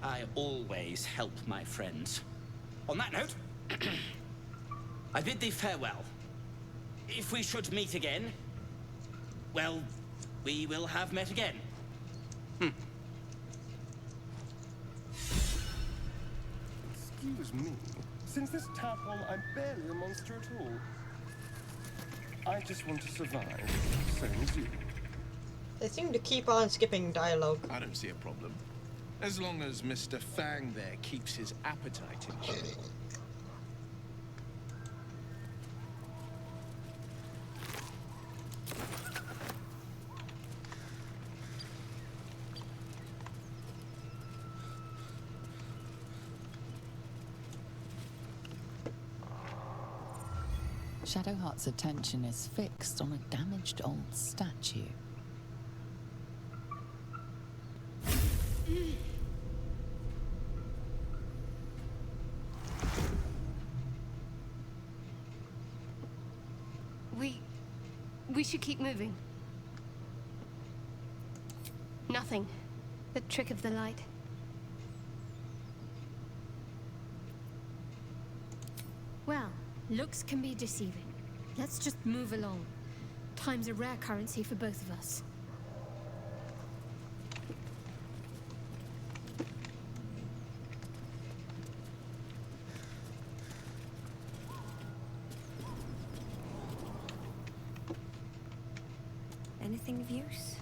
I always help my friends. On that note, I bid thee farewell. If we should meet again, well, we will have met again. Excuse me. Since this tadpole, I'm barely a monster at all. I just want to survive, same as you. They seem to keep on skipping dialogue. I don't see a problem. As long as Mr. Fang there keeps his appetite in check. Shadowheart's attention is fixed on a damaged old statue. We should keep moving. Nothing. The trick of the light. Well, looks can be deceiving. Let's just move along. Time's a rare currency for both of us. Anything of use?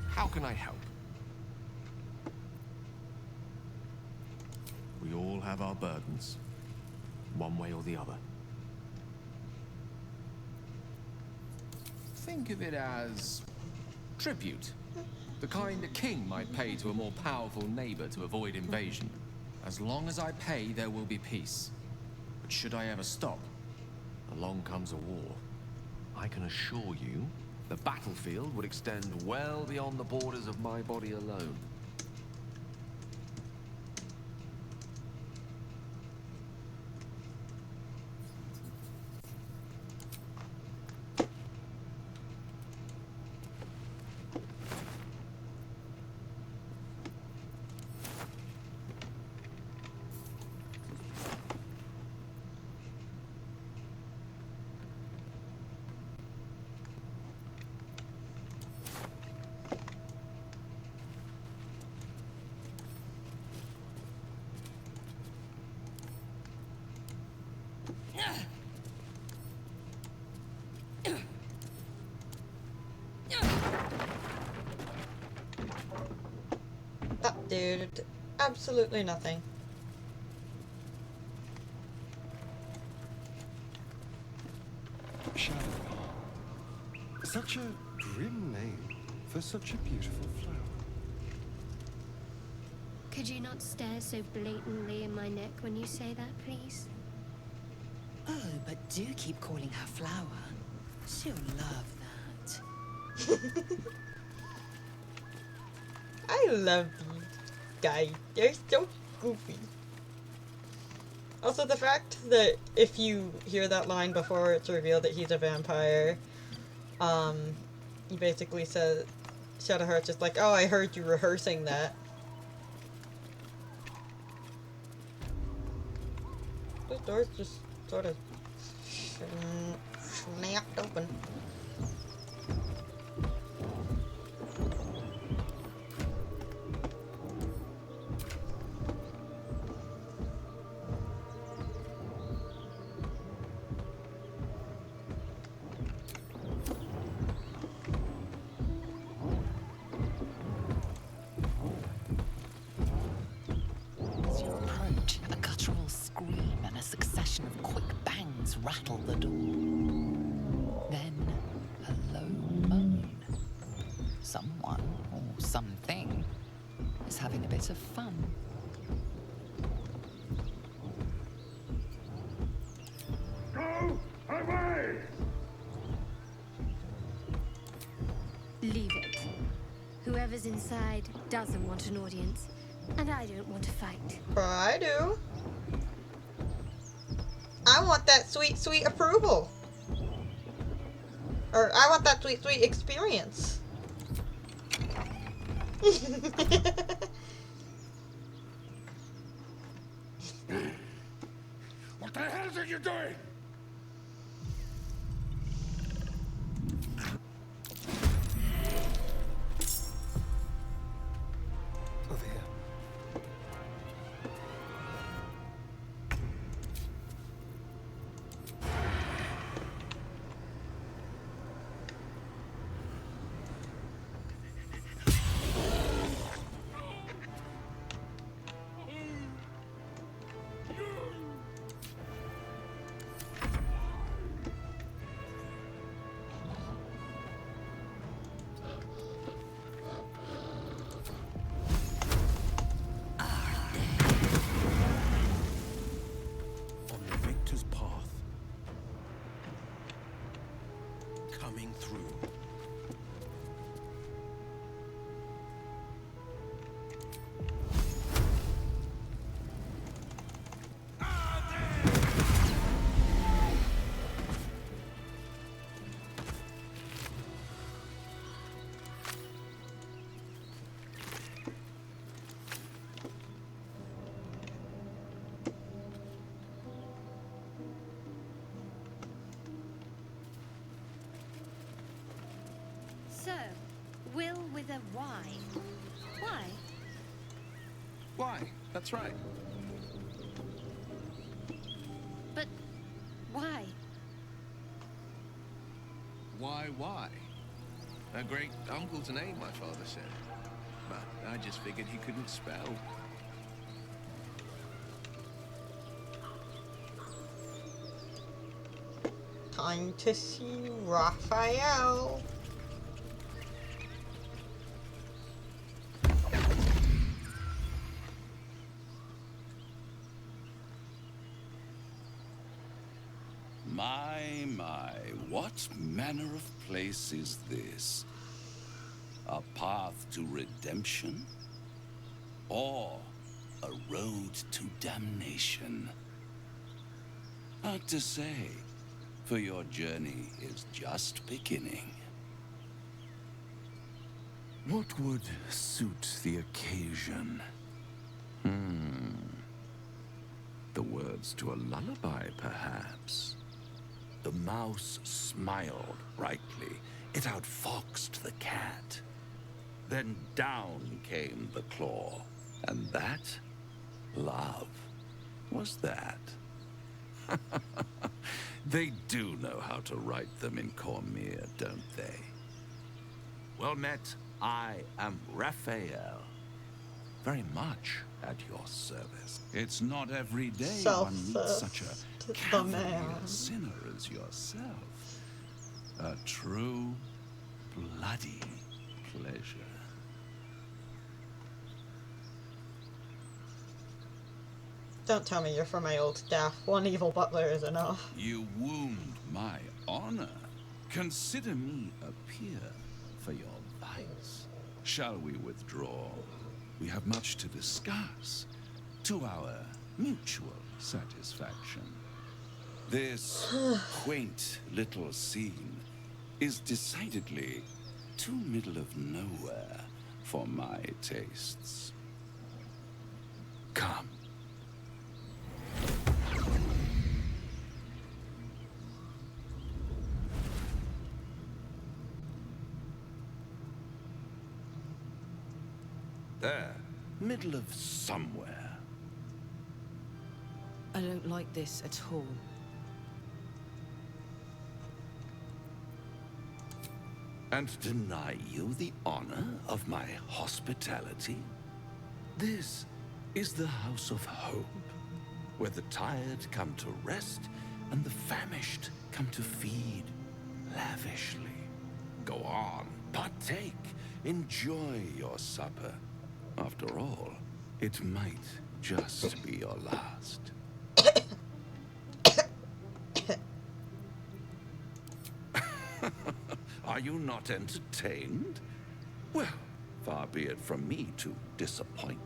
How can I help? We all have our burdens, one way or the other. Think of it as tribute. The kind a king might pay to a more powerful neighbor to avoid invasion. As long as I pay, there will be peace. But should I ever stop, along comes a war. I can assure you, the battlefield would extend well beyond the borders of my body alone. That did absolutely nothing. Shadow. Such a grim name for such a beautiful flower. Could you not stare so blatantly in my neck when you say that, please? Oh, but do keep calling her Flower. She'll love that. I love these guys. They're so goofy. Also, the fact that if you hear that line before it's revealed that he's a vampire, he basically says, Shadowheart's just like, oh, I heard you rehearsing that. This door's just sort of snapped open. As you approach, a guttural scream and a succession of quick bangs rattle the door. Then, a low moan. Someone, or something, is having a bit of fun. Go away! Leave it. Whoever's inside doesn't want an audience, and I don't want to fight. But I do. I want that sweet, sweet approval. Or I want that sweet, sweet experience. What the hell are you doing? Over here. On the victor's path. Coming through. So, Will with a Y. Why? Why? That's right. But why? Why? A great uncle's name, my father said. But I just figured he couldn't spell. Time to see Raphael. My, what manner of place is this? A path to redemption? Or a road to damnation? Hard to say, for your journey is just beginning. What would suit the occasion? The words to a lullaby, perhaps. The mouse smiled brightly. It outfoxed the cat. Then down came the claw. And that, love, was that. They do know how to write them in Cormier, don't they? Well met, I am Raphael. Very much at your service. It's not every day one meets such a cavalier sinner as yourself. A true, bloody pleasure. Don't tell me you're from my old staff. One evil butler is enough. You wound my honor. Consider me a peer for your vice. Shall we withdraw? We have much to discuss, to our mutual satisfaction. This quaint little scene is decidedly too middle of nowhere for my tastes. Come. There, middle of somewhere. I don't like this at all. And deny you the honor of my hospitality? This is the House of Hope, where the tired come to rest and the famished come to feed lavishly. Go on, partake, enjoy your supper. After all, it might just be your last. Are you not entertained? Well, far be it from me to disappoint.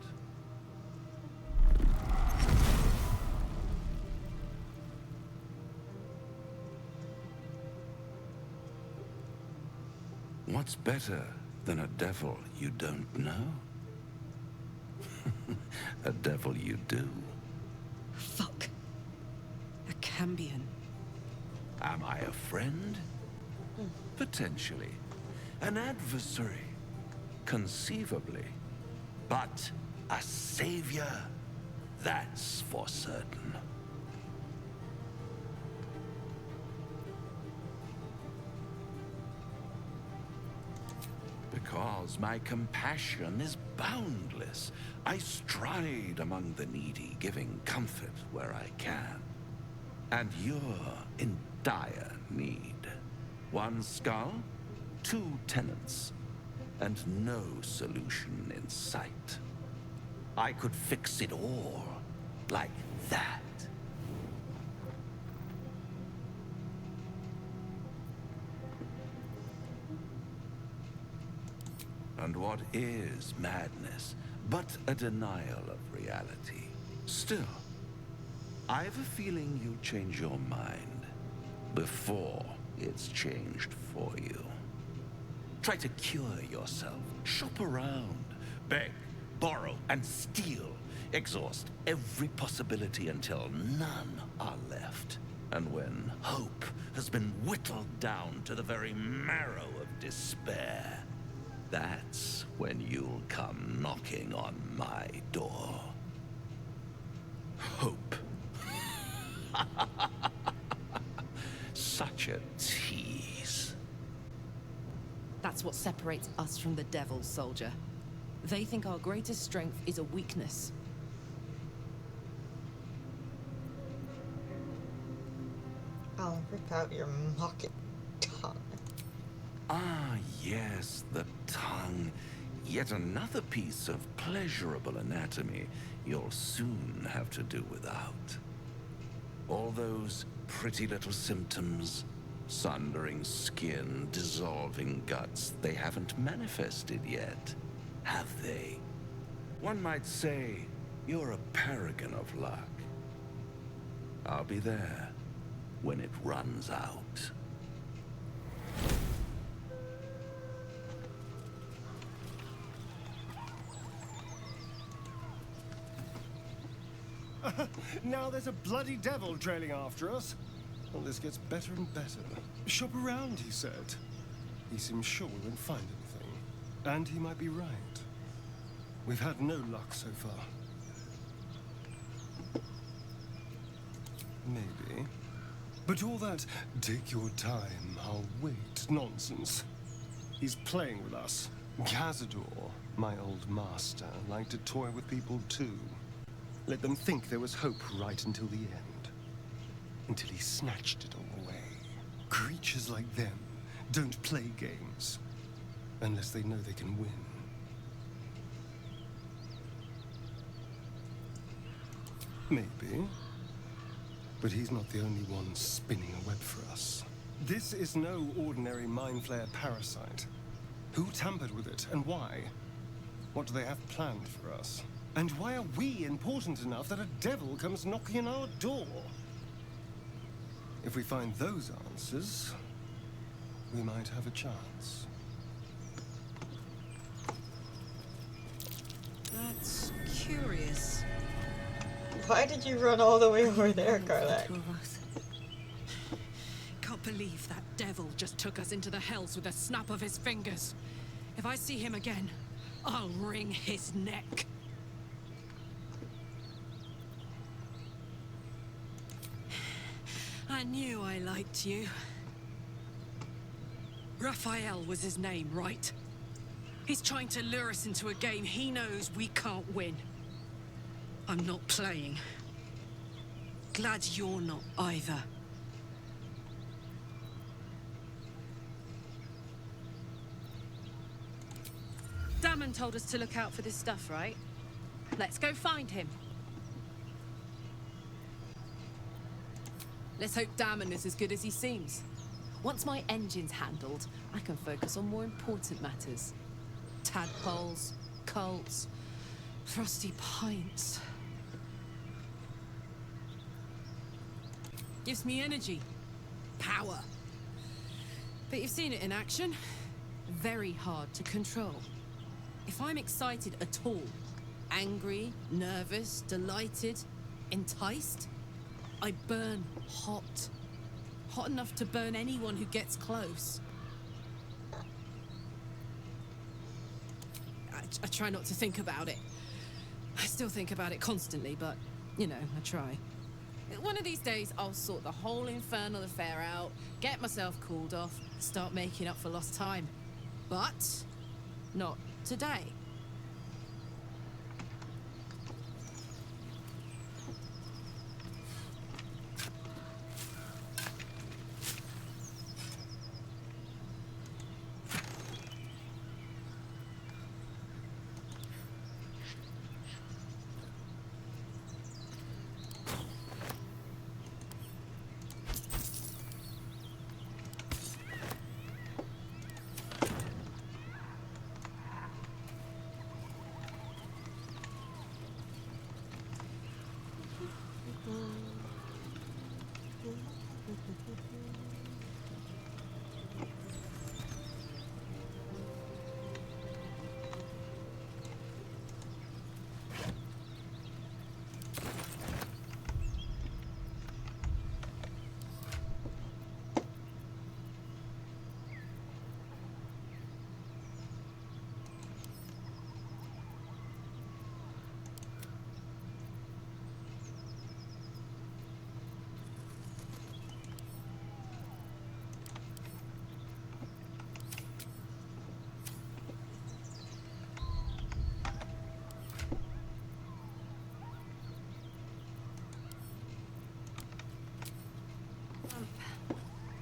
What's better than a devil you don't know? A devil you do. Fuck. A Cambion. Am I a friend? Potentially. An adversary? Conceivably. But a savior? That's for certain. Because my compassion is boundless. I stride among the needy, giving comfort where I can. And you're in dire need. One skull, 2 tenants, and no solution in sight. I could fix it all, like that. And what is madness but a denial of reality? Still, I've a feeling you'll change your mind before it's changed for you. Try to cure yourself, shop around, beg, borrow, and steal. Exhaust every possibility until none are left. And when hope has been whittled down to the very marrow of despair, that's when you'll come knocking on my door. Hope. Such a tease. That's what separates us from the devils, soldier. They think our greatest strength is a weakness. I'll rip out your mocking tongue. Ah, yes, the tongue. Yet another piece of pleasurable anatomy you'll soon have to do without. All those pretty little symptoms, sundering skin, dissolving guts, they haven't manifested yet, have they? One might say you're a paragon of luck. I'll be there when it runs out. Now there's a bloody devil trailing after us. Well, this gets better and better. Shop around, he said. He seems sure we won't find anything. And he might be right. We've had no luck so far. Maybe. But all that, take your time, I'll wait nonsense. He's playing with us. Cazador, my old master, liked to toy with people too. Let them think there was hope right until the end. Until he snatched it all away. Creatures like them don't play games. Unless they know they can win. Maybe. But he's not the only one spinning a web for us. This is no ordinary mind flare parasite. Who tampered with it, and why? What do they have planned for us? And why are we important enough that a devil comes knocking on our door? If we find those answers, we might have a chance. That's curious. Why did you run all the way over there, Carlac? Can't believe that devil just took us into the hells with a snap of his fingers. If I see him again, I'll wring his neck. I knew I liked you. Raphael was his name, right? He's trying to lure us into a game he knows we can't win. I'm not playing. Glad you're not either. Damon told us to look out for this stuff, right? Let's go find him. Let's hope Damon is as good as he seems. Once my engine's handled, I can focus on more important matters. Tadpoles, cults, frosty pints. Gives me energy, power. But you've seen it in action. Very hard to control. If I'm excited at all, angry, nervous, delighted, enticed, I burn hot. Hot enough to burn anyone who gets close. I try not to think about it. I still think about it constantly, but, you know, I try. One of these days, I'll sort the whole infernal affair out, get myself cooled off, start making up for lost time. But not today.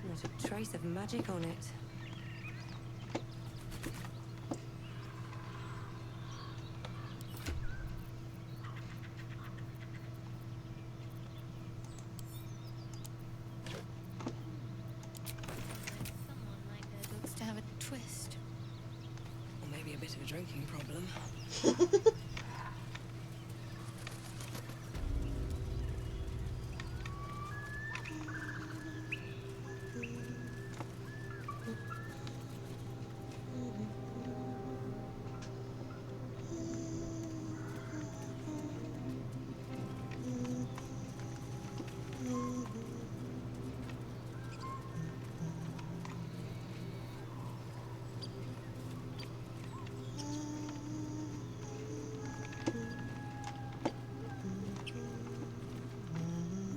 Not a trace of magic on it. Looks to have a twist. Or maybe a bit of a drinking problem.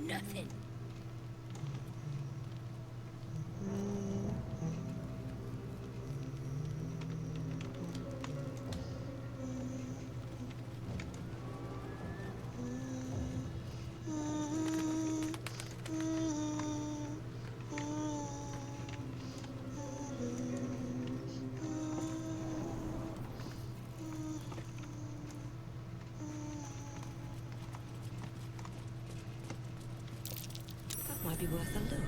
Nothing. That might be worth a look.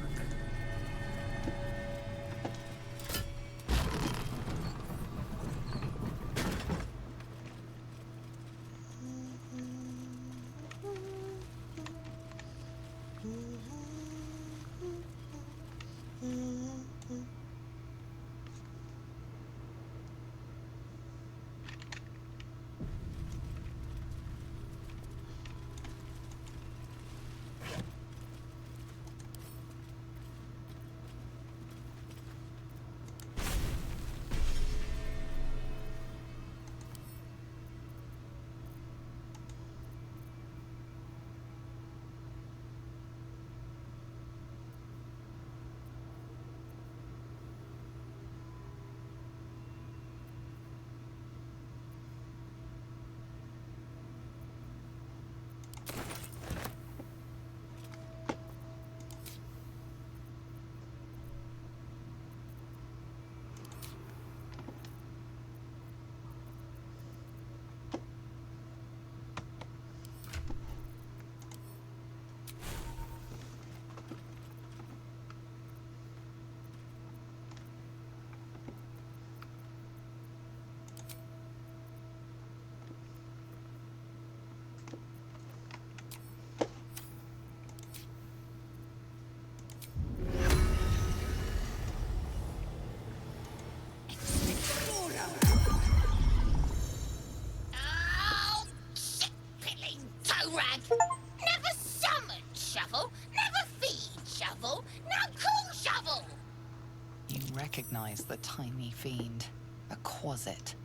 recognize the tiny fiend, a quasit.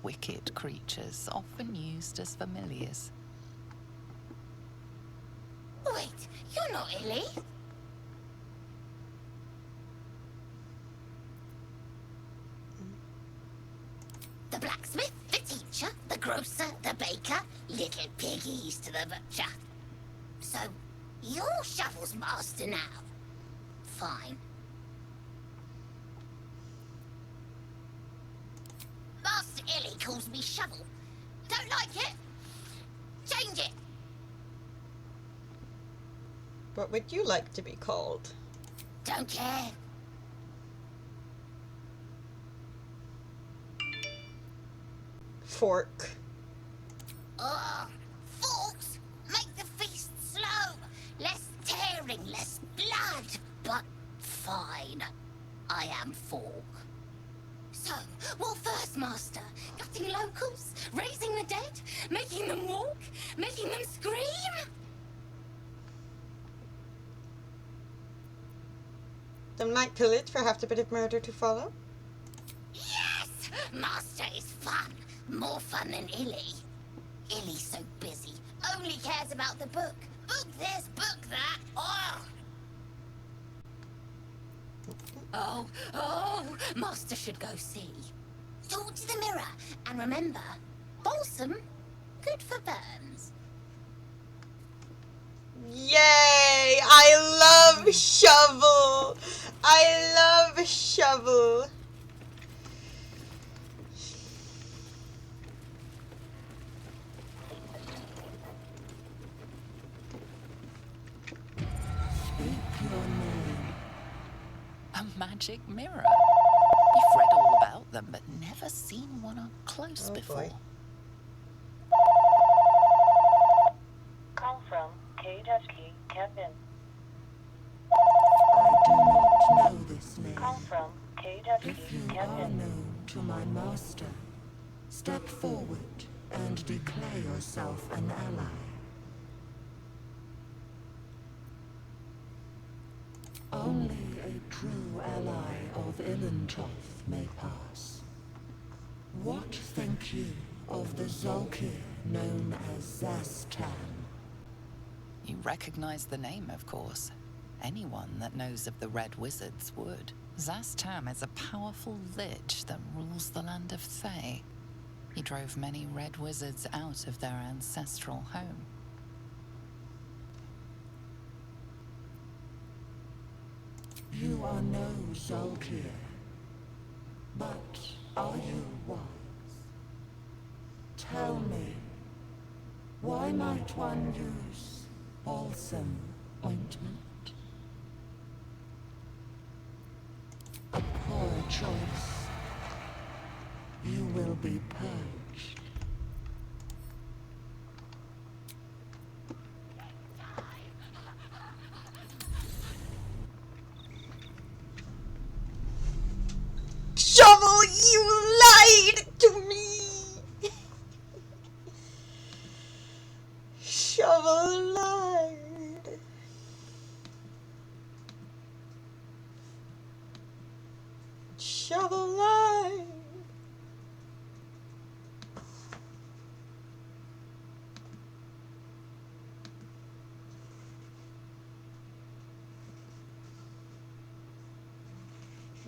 Wicked creatures, often used as familiars. Wait, you're not Illy? The blacksmith, the teacher, the grocer, the baker, little piggies to the butcher. So, you're Shovel's master now. Fine. Master Illy calls me Shovel. Don't like it? Change it. What would you like to be called? Don't care. Fork. Ugh. Forks make the feast slow. Less tearing, less blood. But fine. I am Fork. So, what first, Master? Gutting locals? Raising the dead? Making them walk? Making them scream? Some light pillage, perhaps a bit of murder to follow? Yes! Master is fun. More fun than Illy. Illy's so busy. Only cares about the book. Book this, book that. Oh, Master should go see. Talk to the mirror. And remember, balsam, good for burns. Yay! I love Shovel! I love Shovel! A magic mirror. You've read all about them, but never seen one up close before. Call from KWSKey, Captain. I do not know this name. Call from If KWSKey, you are Captain. known to my master, step forward and declare yourself an ally. Only a true ally of Ilintoth may pass. What think you of the Zolkir known as Zastan? You recognize the name, of course. Anyone that knows of the Red Wizards would. Zastam is a powerful lich that rules the land of Thay. He drove many Red Wizards out of their ancestral home. You are no Zolkir, but are you wise? Tell me, why might one use balsam ointment? A poor choice. You will be purged. Shovel, you lied to me! Shovel lied. Shovel lied.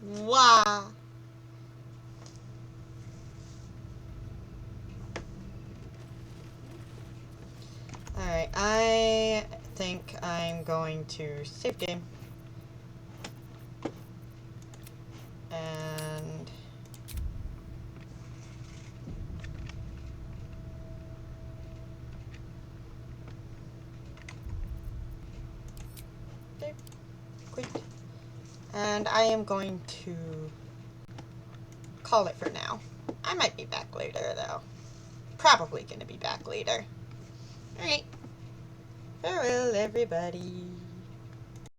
Wow. Alright, I think I'm going to save game. And okay, quit. And I am going to call it for now. I might be back later though. Probably gonna be back later. Alright. Farewell, everybody.